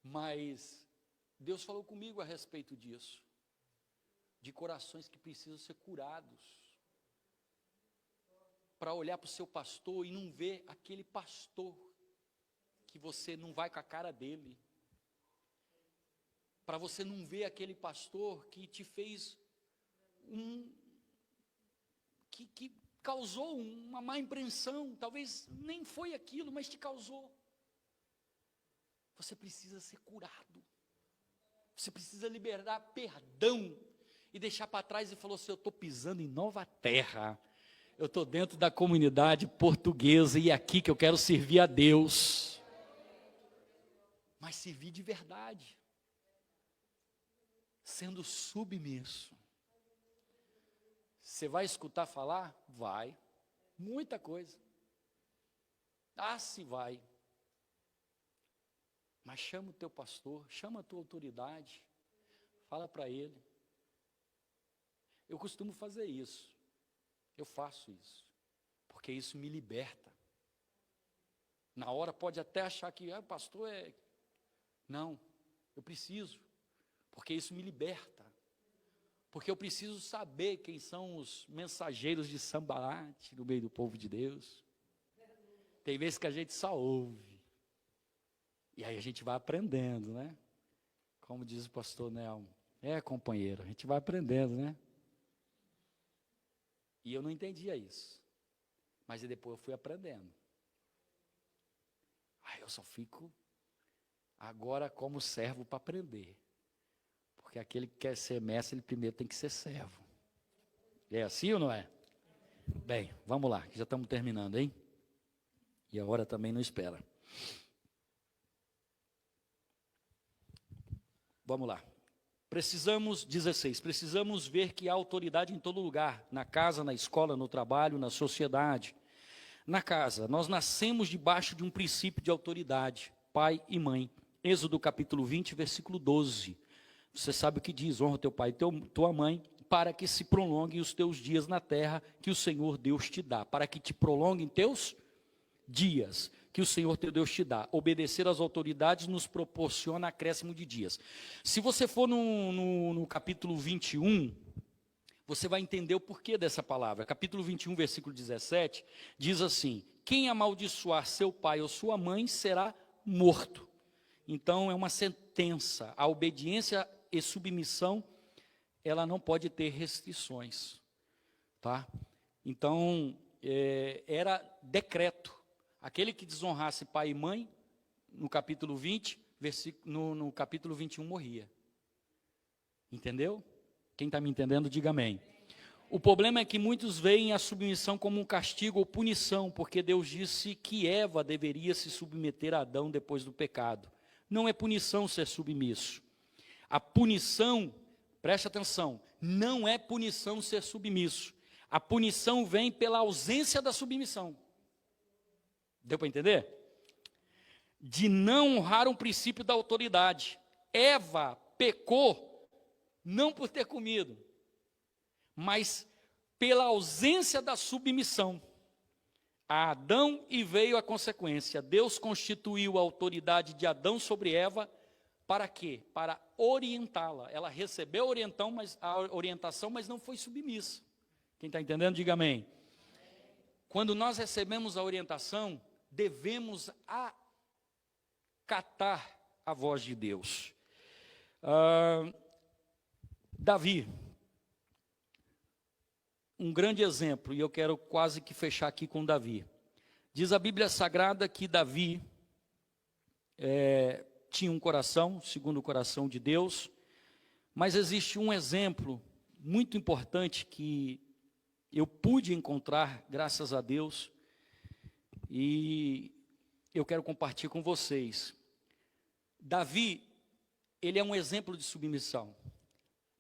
mas Deus falou comigo a respeito disso, de corações que precisam ser curados, para olhar para o seu pastor e não ver aquele pastor, que você não vai com a cara dele, para você não ver aquele pastor que te fez que causou uma má impressão, talvez nem foi aquilo, mas te causou. Você precisa ser curado, você precisa liberar perdão, e deixar para trás e falou assim: eu estou pisando em nova terra, eu estou dentro da comunidade portuguesa, e é aqui que eu quero servir a Deus, mas servir de verdade, sendo submisso. Você vai escutar falar? Vai. Muita coisa. Se vai. Mas chama o teu pastor, chama a tua autoridade, fala para ele. Eu costumo fazer isso. Eu faço isso. Porque isso me liberta. Na hora pode até achar que o pastor é... Não, eu preciso. Porque isso me liberta. Porque eu preciso saber quem são os mensageiros de Sambalate no meio do povo de Deus. Tem vezes que a gente só ouve. E aí a gente vai aprendendo, né? Como diz o pastor Nelmo. Companheiro, a gente vai aprendendo, né? E eu não entendia isso. Mas depois eu fui aprendendo. Aí eu só fico agora como servo para aprender. Porque aquele que quer ser mestre, ele primeiro tem que ser servo. É assim ou não é? Bem, vamos lá, que já estamos terminando, hein? E a hora também não espera. Vamos lá. Precisamos ver que há autoridade em todo lugar, na casa, na escola, no trabalho, na sociedade. Na casa, nós nascemos debaixo de um princípio de autoridade, pai e mãe. Êxodo capítulo 20, versículo 12. Você sabe o que diz: honra teu pai e tua mãe, para que se prolonguem os teus dias na terra que o Senhor Deus te dá. Para que te prolonguem teus dias que o Senhor teu Deus te dá. Obedecer às autoridades nos proporciona acréscimo de dias. Se você for no capítulo 21, você vai entender o porquê dessa palavra. Capítulo 21, versículo 17, diz assim: quem amaldiçoar seu pai ou sua mãe será morto. Então é uma sentença. A obediência e submissão, ela não pode ter restrições, tá? Então era decreto. Aquele que desonrasse pai e mãe, no capítulo 20, no capítulo 21 morria. Entendeu? Quem está me entendendo, diga amém. O problema é que muitos veem a submissão como um castigo ou punição, porque Deus disse que Eva deveria se submeter a Adão depois do pecado. Não é punição ser submisso. A punição, preste atenção, não é punição ser submisso. A punição vem pela ausência da submissão. Deu para entender? De não honrar um princípio da autoridade. Eva pecou não por ter comido, mas pela ausência da submissão a Adão, e veio a consequência. Deus constituiu a autoridade de Adão sobre Eva para quê? Para orientá-la. Ela recebeu a orientação, mas não foi submissa. Quem está entendendo, diga amém. Quando nós recebemos a orientação, devemos acatar a voz de Deus. Davi, um grande exemplo, e eu quero quase que fechar aqui com Davi. Diz a Bíblia Sagrada que Davi tinha um coração, segundo o coração de Deus, mas existe um exemplo muito importante que eu pude encontrar, graças a Deus, e eu quero compartilhar com vocês. Davi, ele é um exemplo de submissão,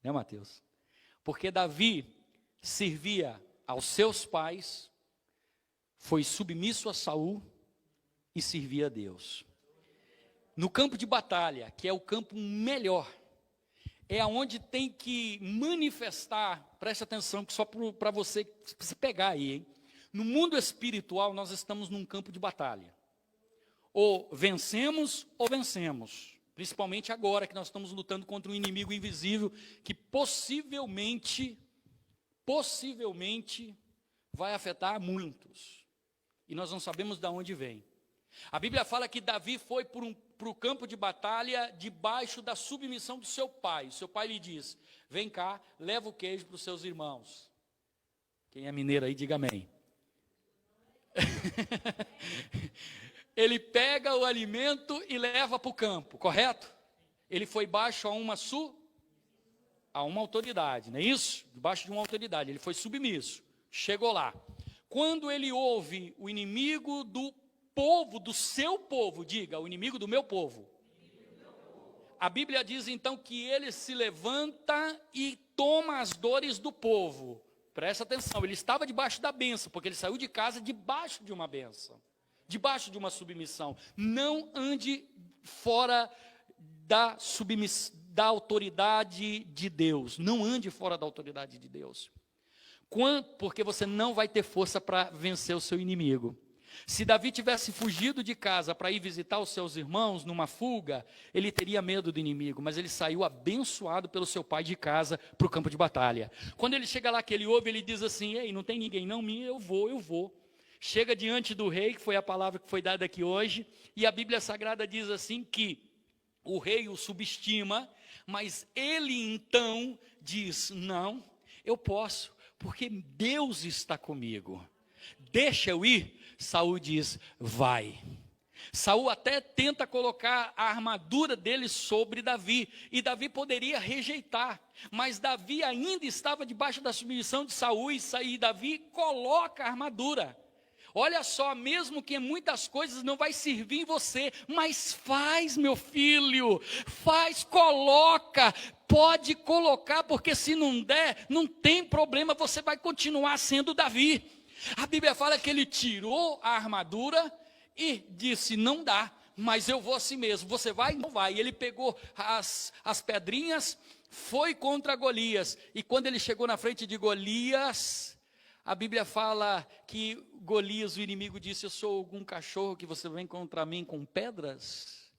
né, Mateus? Porque Davi servia aos seus pais, foi submisso a Saul e servia a Deus. No campo de batalha, que é o campo melhor, é aonde tem que manifestar, preste atenção, que só para você se pegar aí, hein? No mundo espiritual, nós estamos num campo de batalha. Ou vencemos, principalmente agora que nós estamos lutando contra um inimigo invisível, que possivelmente vai afetar muitos. E nós não sabemos de onde vem. A Bíblia fala que Davi foi para o campo de batalha debaixo da submissão do seu pai. Seu pai lhe diz: vem cá, leva o queijo para os seus irmãos. Quem é mineiro aí, diga amém. Ele pega o alimento e leva para o campo, correto? Ele foi baixo a uma autoridade, não é isso? Debaixo de uma autoridade, ele foi submisso, chegou lá. Quando ele ouve o inimigo do povo, do seu povo, diga, o inimigo do meu povo. A Bíblia diz então que ele se levanta e toma as dores do povo. Presta atenção, ele estava debaixo da bênção, porque ele saiu de casa debaixo de uma bênção, debaixo de uma submissão. Não ande fora da autoridade de Deus. Não ande fora da autoridade de Deus. Porque você não vai ter força para vencer o seu inimigo. Se Davi tivesse fugido de casa para ir visitar os seus irmãos numa fuga, ele teria medo do inimigo, mas ele saiu abençoado pelo seu pai de casa para o campo de batalha. Quando ele chega lá, que ele ouve, ele diz assim: ei, não tem ninguém não, eu vou. Chega diante do rei, que foi a palavra que foi dada aqui hoje, e a Bíblia Sagrada diz assim que o rei o subestima, mas ele então diz: não, eu posso, porque Deus está comigo. Deixa eu ir. Saul diz: vai. Saul até tenta colocar a armadura dele sobre Davi, e Davi poderia rejeitar, mas Davi ainda estava debaixo da submissão de Saul, e Davi coloca a armadura. Olha só, mesmo que em muitas coisas não vai servir em você, mas faz, meu filho, faz, coloca, pode colocar, porque se não der, não tem problema, você vai continuar sendo Davi. A Bíblia fala que ele tirou a armadura e disse: não dá, mas eu vou assim mesmo. Você vai? Não vai. E ele pegou as pedrinhas, foi contra Golias, e quando ele chegou na frente de Golias, a Bíblia fala que Golias, o inimigo, disse: eu sou algum cachorro que você vem contra mim com pedras?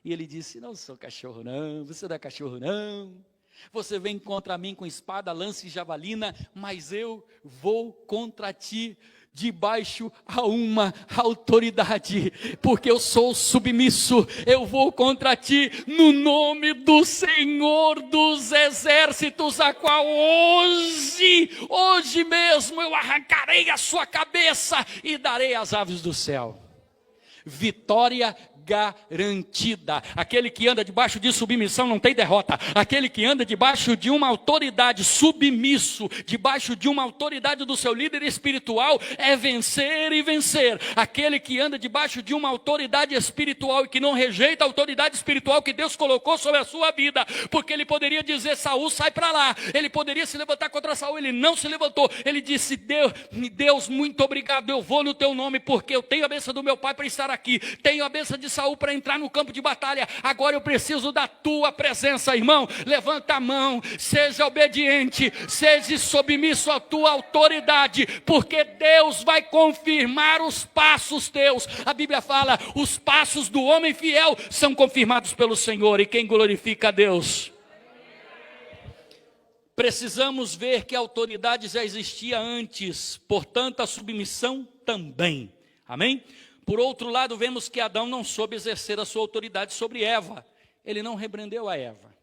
E ele disse: não sou cachorro não, você não é cachorro não. Você vem contra mim com espada, lança e javelina, mas eu vou contra ti debaixo a uma autoridade, porque eu sou submisso. Eu vou contra ti no nome do Senhor dos Exércitos, a qual hoje mesmo eu arrancarei a sua cabeça e darei às aves do céu. Vitória garantida. Aquele que anda debaixo de submissão não tem derrota. Aquele que anda debaixo de uma autoridade, submisso, debaixo de uma autoridade do seu líder espiritual, é vencer e vencer. Aquele que anda debaixo de uma autoridade espiritual e que não rejeita a autoridade espiritual que Deus colocou sobre a sua vida, porque ele poderia dizer: Saul, sai para lá. Ele poderia se levantar contra Saul, ele não se levantou. Ele disse: Deus, muito obrigado, eu vou no teu nome, porque eu tenho a bênção do meu pai para estar aqui, tenho a bênção de Saul para entrar no campo de batalha, agora eu preciso da tua presença. Irmão, levanta a mão, seja obediente, seja submisso à tua autoridade, porque Deus vai confirmar os passos teus. A Bíblia fala: os passos do homem fiel são confirmados pelo Senhor, e quem glorifica a Deus. Precisamos ver que a autoridade já existia antes, portanto a submissão também. Amém? Por outro lado, vemos que Adão não soube exercer a sua autoridade sobre Eva. Ele não repreendeu a Eva.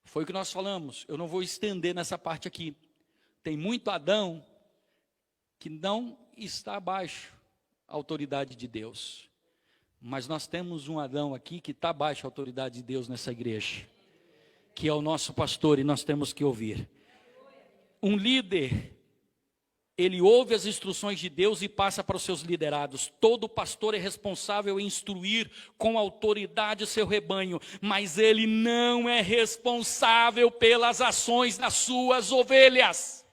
Foi o que nós falamos. Eu não vou estender nessa parte aqui. Tem muito Adão que não está abaixo da autoridade de Deus. Mas nós temos um Adão aqui que está abaixo da autoridade de Deus nessa igreja, que é o nosso pastor, e nós temos que ouvir. Um líder, ele ouve as instruções de Deus e passa para os seus liderados. Todo pastor é responsável em instruir com autoridade o seu rebanho, mas ele não é responsável pelas ações das suas ovelhas.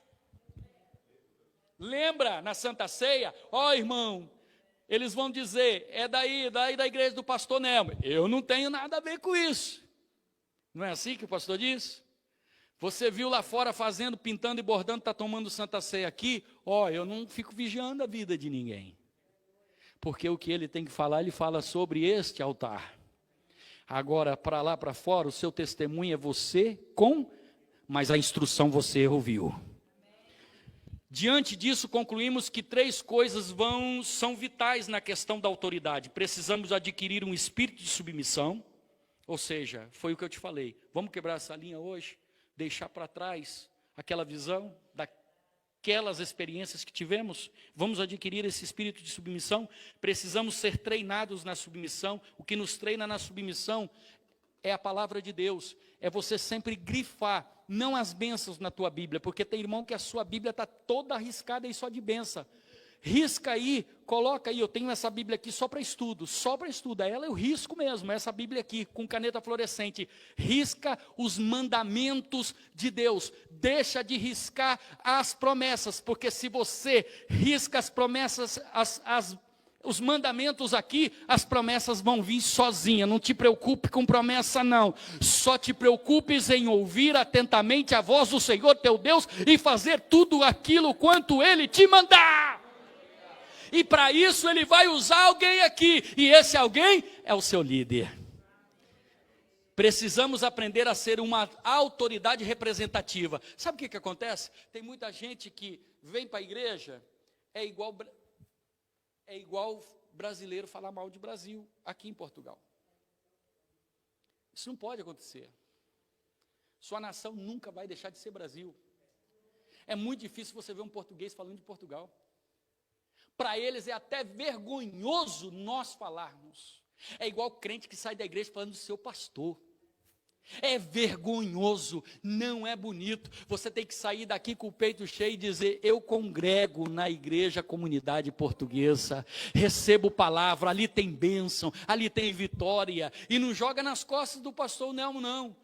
Lembra na Santa Ceia? Irmão, eles vão dizer: é daí da igreja do pastor Nelmo. Eu não tenho nada a ver com isso. Não é assim que o pastor diz? Você viu lá fora fazendo, pintando e bordando, está tomando Santa Ceia aqui? Eu não fico vigiando a vida de ninguém. Porque o que ele tem que falar, ele fala sobre este altar. Agora, para lá, para fora, o seu testemunho é você mas a instrução você ouviu. Diante disso, concluímos que 3 coisas são vitais na questão da autoridade. Precisamos adquirir um espírito de submissão, ou seja, foi o que eu te falei. Vamos quebrar essa linha hoje? Deixar para trás aquela visão, daquelas experiências que tivemos, vamos adquirir esse espírito de submissão. Precisamos ser treinados na submissão. O que nos treina na submissão é a palavra de Deus, é você sempre grifar, não as bênçãos na tua Bíblia, porque tem irmão que a sua Bíblia está toda arriscada aí só de bênção. Risca aí, coloca aí, eu tenho essa Bíblia aqui só para estudo, ela eu risco mesmo, essa Bíblia aqui, com caneta fluorescente. Risca os mandamentos de Deus, deixa de riscar as promessas, porque se você risca as promessas, os mandamentos aqui, as promessas vão vir sozinha. Não te preocupe com promessa não, só te preocupes em ouvir atentamente a voz do Senhor teu Deus, e fazer tudo aquilo quanto Ele te mandar. E para isso ele vai usar alguém aqui. E esse alguém é o seu líder. Precisamos aprender a ser uma autoridade representativa. Sabe o que acontece? Tem muita gente que vem para a igreja, é igual brasileiro falar mal de Brasil, aqui em Portugal. Isso não pode acontecer. Sua nação nunca vai deixar de ser Brasil. É muito difícil você ver um português falando de Portugal. Para eles é até vergonhoso nós falarmos. É igual crente que sai da igreja falando do seu pastor. É vergonhoso, não é bonito. Você tem que sair daqui com o peito cheio e dizer: eu congrego na igreja comunidade portuguesa, recebo palavra, ali tem bênção, ali tem vitória. E não joga nas costas do pastor Nelmo, não.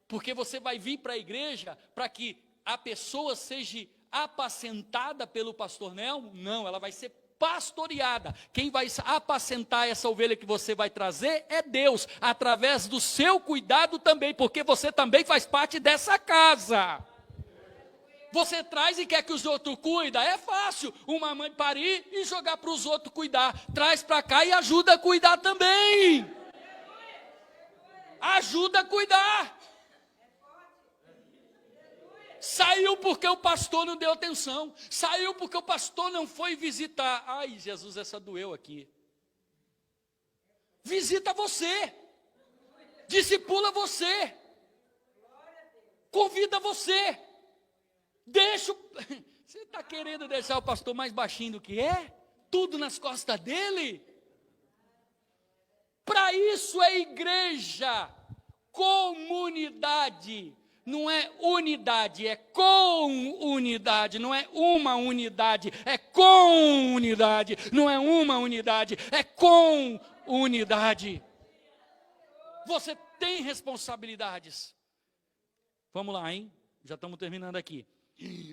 Porque você vai vir para a igreja para que a pessoa seja apacentada pelo pastor Nelmo? Não, ela vai ser pastoreada. Quem vai apacentar essa ovelha que você vai trazer é Deus, através do seu cuidado também, porque você também faz parte dessa casa. Você traz e quer que os outros cuidem? É fácil, uma mãe parir e jogar para os outros cuidar. Traz para cá e ajuda a cuidar também. Ajuda a cuidar. Saiu porque o pastor não deu atenção. Saiu porque o pastor não foi visitar. Ai, Jesus, essa doeu aqui. Visita você. Discipula você. Convida você. Deixa. Você está querendo deixar o pastor mais baixinho do que é? Tudo nas costas dele? Para isso é igreja, comunidade. Não é unidade, é com unidade. Não é uma unidade, é com unidade. Não é uma unidade, é com unidade. Você tem responsabilidades. Vamos lá, hein? Já estamos terminando aqui.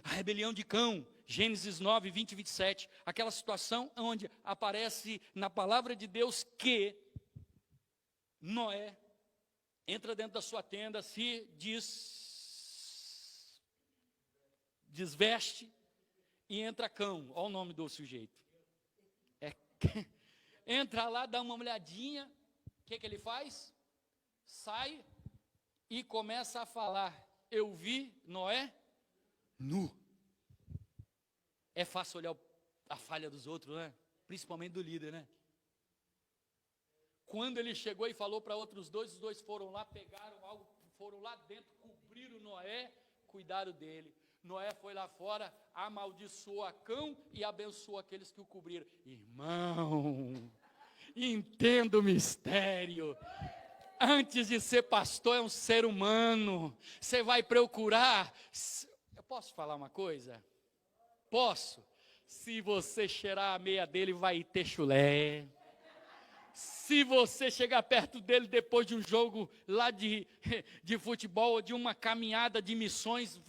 A rebelião de Cão, Gênesis 9, 20 e 27. Aquela situação onde aparece na palavra de Deus que Noé entra dentro da sua tenda, se desveste e entra Cão. Olha o nome do sujeito. Entra lá, dá uma olhadinha. O que ele faz? Sai e começa a falar: eu vi Noé nu. É fácil olhar a falha dos outros, né? Principalmente do líder, né? Quando ele chegou e falou para outros dois, os dois foram lá, pegaram algo, foram lá dentro, cobriram Noé, cuidaram dele. Noé foi lá fora, amaldiçoou a Cão e abençoou aqueles que o cobriram. Irmão, entenda o mistério. Antes de ser pastor, é um ser humano. Você vai procurar. Eu posso falar uma coisa? Posso? Se você cheirar a meia dele, vai ter chulé. Se você chegar perto dele depois de um jogo lá de futebol, ou de uma caminhada de missões,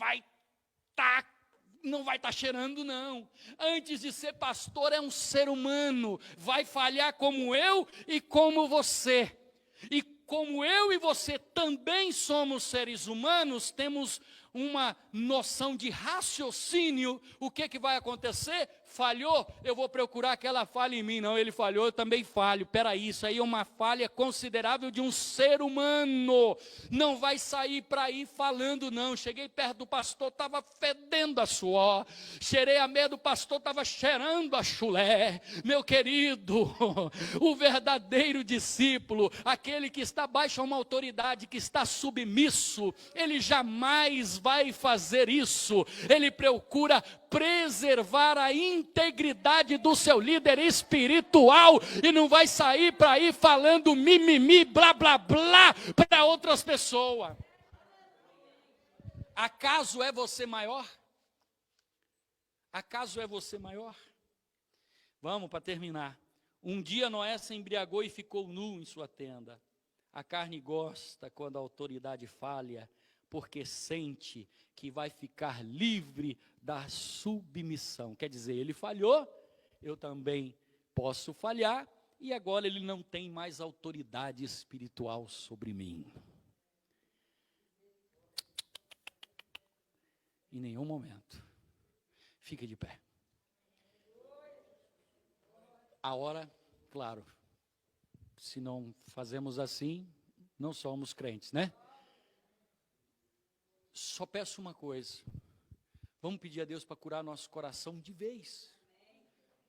não vai estar cheirando, não. Antes de ser pastor, é um ser humano. Vai falhar como eu e como você. E como eu e você também somos seres humanos, temos uma noção de raciocínio. O que vai acontecer? Falhou, eu vou procurar que ela falhe em mim. Não, ele falhou, eu também falho. Peraí, isso aí é uma falha considerável de um ser humano. Não vai sair para aí falando, não. Cheguei perto do pastor, estava fedendo a suor. Cheirei a meia do pastor, estava cheirando a chulé. Meu querido, o verdadeiro discípulo, aquele que está abaixo a uma autoridade, que está submisso, ele jamais vai fazer isso. Ele procura preservar a integridade do seu líder espiritual e não vai sair para aí falando mimimi, blá blá blá para outras pessoas. Acaso é você maior? Acaso é você maior? Vamos para terminar. Um dia Noé se embriagou e ficou nu em sua tenda. A carne gosta quando a autoridade falha, porque sente que vai ficar livre da submissão. Quer dizer, ele falhou, eu também posso falhar, e agora ele não tem mais autoridade espiritual sobre mim. Em nenhum momento. Fique de pé. A hora, claro, se não fazemos assim, não somos crentes, né? Só peço uma coisa, vamos pedir a Deus para curar nosso coração de vez.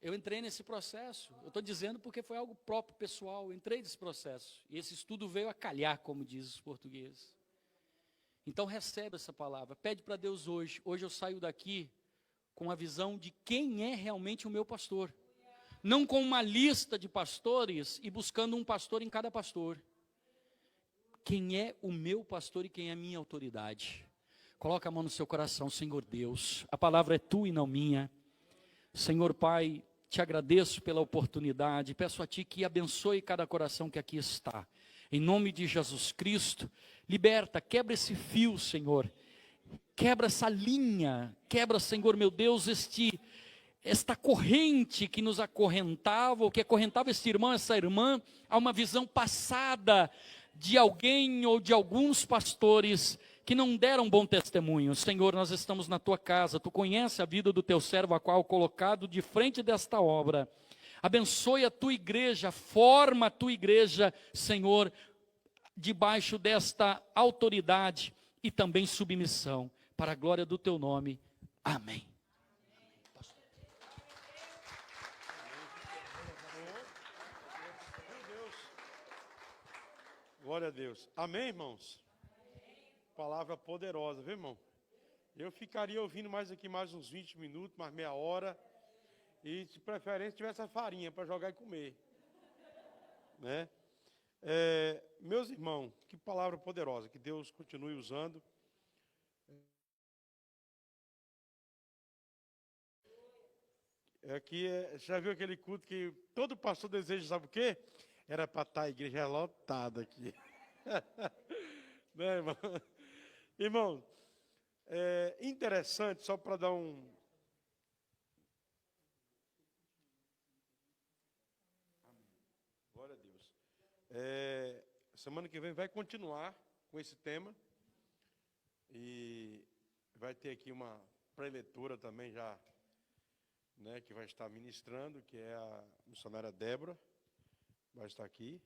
Eu entrei nesse processo, eu estou dizendo porque foi algo próprio, pessoal, eu entrei nesse processo, e esse estudo veio a calhar, como diz os portugueses. Então recebe essa palavra, pede para Deus hoje eu saio daqui com a visão de quem é realmente o meu pastor. Não com uma lista de pastores e buscando um pastor em cada pastor. Quem é o meu pastor e quem é a minha autoridade? Coloca a mão no seu coração, Senhor Deus. A palavra é tua e não minha. Senhor Pai, te agradeço pela oportunidade. Peço a Ti que abençoe cada coração que aqui está. Em nome de Jesus Cristo, liberta, quebra esse fio, Senhor. Quebra essa linha. Quebra, Senhor meu Deus, esta corrente que nos acorrentava, ou que acorrentava esse irmão, essa irmã, a uma visão passada de alguém ou de alguns pastores que não deram bom testemunho. Senhor, nós estamos na tua casa, tu conhece a vida do teu servo, a qual colocado de frente desta obra. Abençoe a tua igreja, forma a tua igreja, Senhor, debaixo desta autoridade e também submissão, para a glória do teu nome. Amém. Glória a Deus. Amém, irmãos? Palavra poderosa, viu, irmão? Eu ficaria ouvindo mais aqui mais uns 20 minutos, mais meia hora. E, de preferência, tivesse a farinha para jogar e comer. Né? Meus irmãos, que palavra poderosa. Que Deus continue usando. Já viu aquele culto que todo pastor deseja, sabe o quê? Era para estar a igreja lotada aqui. Né, irmão? Irmão, interessante, só para dar um... Glória a Deus. Semana que vem vai continuar com esse tema. E vai ter aqui uma preletora também já, né, que vai estar ministrando, que é a missionária Débora. Vai estar aqui,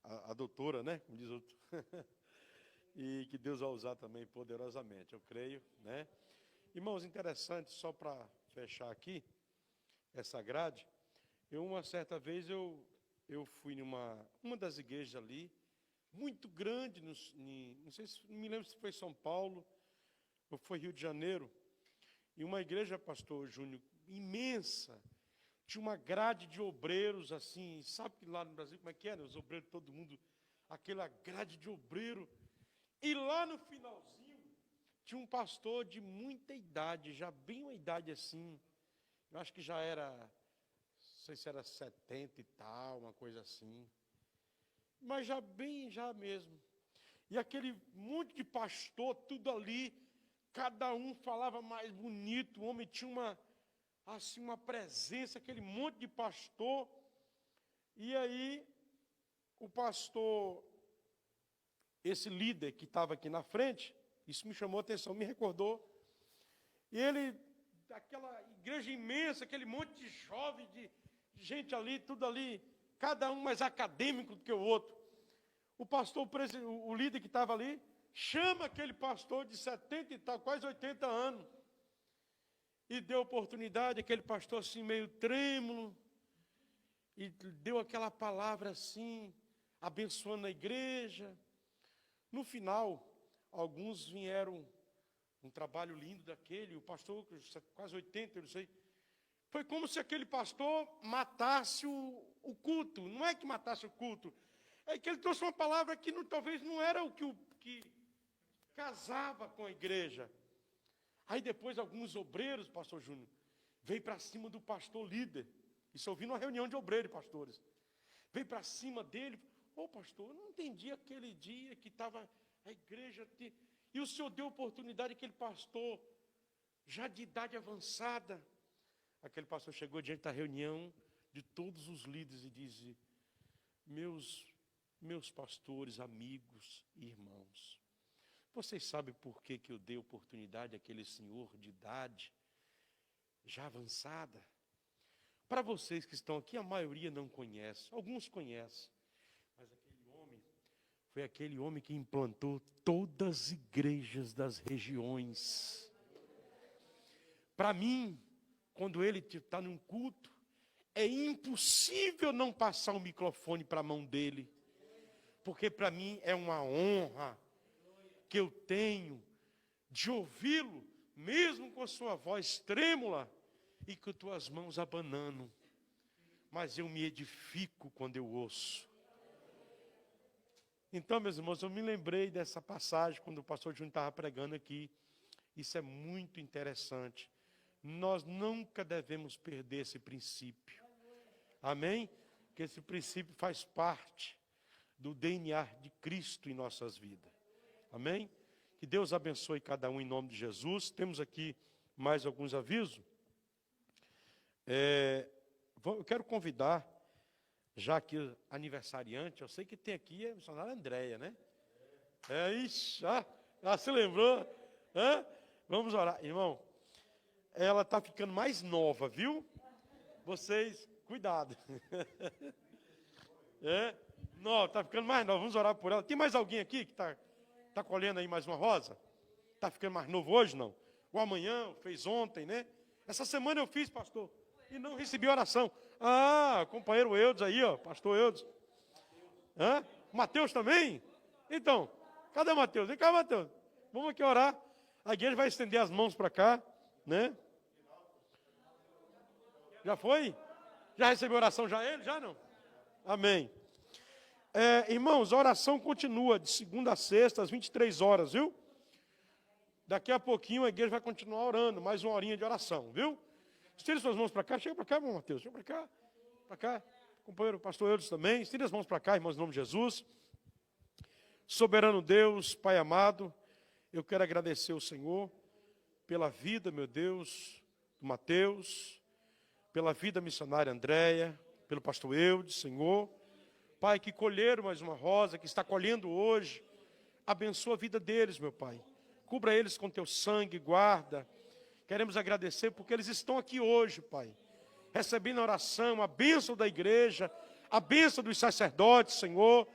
a doutora, né, como diz outro, e que Deus vai usar também poderosamente, eu creio, né. Irmãos, interessante, só para fechar aqui, essa grade, uma certa vez eu fui numa das igrejas ali, muito grande, não sei se, não me lembro se foi São Paulo, ou foi Rio de Janeiro, e uma igreja, pastor Júnior, imensa, tinha uma grade de obreiros, assim, sabe que lá no Brasil como é que era? Os obreiros, todo mundo, aquela grade de obreiro. E lá no finalzinho, tinha um pastor de muita idade, já bem uma idade assim, eu acho que já era, não sei se era 70 e tal, uma coisa assim. Mas já mesmo. E aquele monte de pastor, tudo ali, cada um falava mais bonito, o homem tinha uma presença, aquele monte de pastor. E aí, o pastor, esse líder que estava aqui na frente, isso me chamou a atenção, me recordou. E ele, aquela igreja imensa, aquele monte de jovens, de gente ali, tudo ali, cada um mais acadêmico do que o outro. O pastor, o líder que estava ali, chama aquele pastor de 70 e tal, quase 80 anos. E deu oportunidade, aquele pastor assim, meio trêmulo, e deu aquela palavra assim, abençoando a igreja. No final, alguns vieram, um trabalho lindo daquele, o pastor, quase 80, eu não sei. Foi como se aquele pastor matasse o culto. Não é que matasse o culto, é que ele trouxe uma palavra que talvez não era o que casava com a igreja. Aí depois alguns obreiros, pastor Júnior, veio para cima do pastor líder. Isso eu vi numa reunião de obreiros e pastores. Veio para cima dele. Pastor, eu não entendi aquele dia que estava a igreja... E o senhor deu oportunidade àquele pastor, já de idade avançada. Aquele pastor chegou diante da reunião de todos os líderes e disse: meus pastores, amigos e irmãos, vocês sabem por que eu dei oportunidade àquele senhor de idade já avançada? Para vocês que estão aqui, a maioria não conhece, alguns conhecem. Mas aquele homem foi aquele homem que implantou todas as igrejas das regiões. Para mim, quando ele está num culto, é impossível não passar o microfone para a mão dele. Porque para mim é uma honra que eu tenho de ouvi-lo, mesmo com a sua voz trêmula e com tuas mãos abanando. Mas eu me edifico quando eu ouço. Então, meus irmãos, eu me lembrei dessa passagem quando o pastor Júnior estava pregando aqui. Isso é muito interessante. Nós nunca devemos perder esse princípio. Amém? Que esse princípio faz parte do DNA de Cristo em nossas vidas. Amém? Que Deus abençoe cada um em nome de Jesus. Temos aqui mais alguns avisos. Eu quero convidar, já que aniversariante, eu sei que tem aqui a missionária Andréia, né? Se lembrou? Vamos orar, irmão. Ela está ficando mais nova, viu? Vocês, cuidado. Não, está ficando mais nova, vamos orar por ela. Tem mais alguém aqui que está colhendo aí mais uma rosa? Está ficando mais novo hoje, não? Ou amanhã, fez ontem, né? Essa semana eu fiz, pastor, e não recebi oração. Companheiro Eudes aí, ó, pastor Eudes. Mateus também? Então, cadê Mateus? Vem cá, Mateus. Vamos aqui orar. A igreja vai estender as mãos para cá, né? Já foi? Já recebeu oração já ele? Já não? Amém. Irmãos, a oração continua de segunda a sexta, às 23 horas, viu? Daqui a pouquinho a igreja vai continuar orando, mais uma horinha de oração, viu? Estire suas mãos para cá, chega para cá, irmão Mateus, chega para cá, companheiro pastor Eudes também, estire as mãos para cá, irmãos, em nome de Jesus. Soberano Deus, Pai amado, eu quero agradecer ao Senhor pela vida, meu Deus, do Mateus, pela vida missionária Andréia, pelo pastor Eudes, Senhor. Pai, que colheram mais uma rosa, que está colhendo hoje, abençoa a vida deles, meu Pai. Cubra eles com teu sangue, guarda. Queremos agradecer porque eles estão aqui hoje, Pai, recebendo a oração, a bênção da igreja, a bênção dos sacerdotes, Senhor.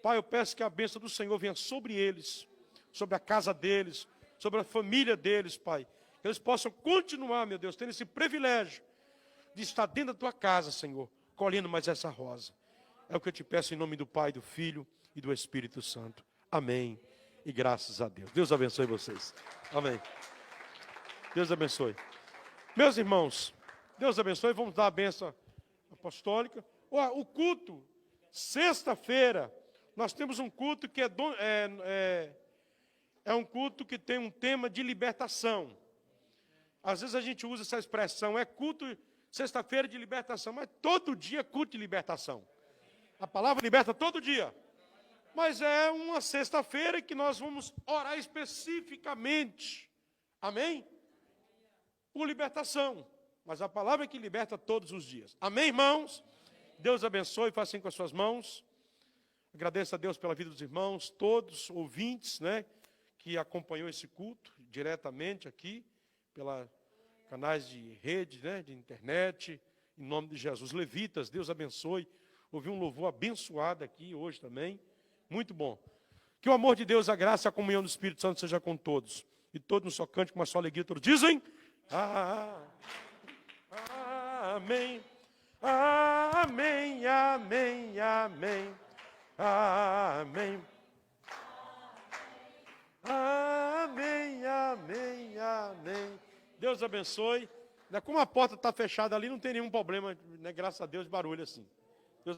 Pai, eu peço que a bênção do Senhor venha sobre eles, sobre a casa deles, sobre a família deles, Pai. Que eles possam continuar, meu Deus, tendo esse privilégio de estar dentro da tua casa, Senhor, colhendo mais essa rosa. É o que eu te peço em nome do Pai, do Filho e do Espírito Santo. Amém. E graças a Deus. Deus abençoe vocês. Amém. Deus abençoe. Meus irmãos, Deus abençoe. Vamos dar a bênção apostólica. O culto, sexta-feira, nós temos um culto que é um culto que tem um tema de libertação. Às vezes a gente usa essa expressão, culto, sexta-feira de libertação, mas todo dia é culto de libertação. A palavra liberta todo dia. Mas é uma sexta-feira que nós vamos orar especificamente. Amém? Por libertação. Mas a palavra é que liberta todos os dias. Amém, irmãos? Deus abençoe, faça assim com as suas mãos. Agradeço a Deus pela vida dos irmãos, todos ouvintes, né, que acompanhou esse culto diretamente aqui, pelos canais de rede, né, de internet, em nome de Jesus. Levitas, Deus abençoe. Ouvi um louvor abençoado aqui hoje também. Muito bom. Que o amor de Deus, a graça e a comunhão do Espírito Santo seja com todos. E todos no só cante com uma só alegria, todos dizem: amém, amém, amém, amém, amém, amém, amém, amém. Deus abençoe. Como a porta está fechada ali, não tem nenhum problema, né? Graças a Deus, barulho assim. Deus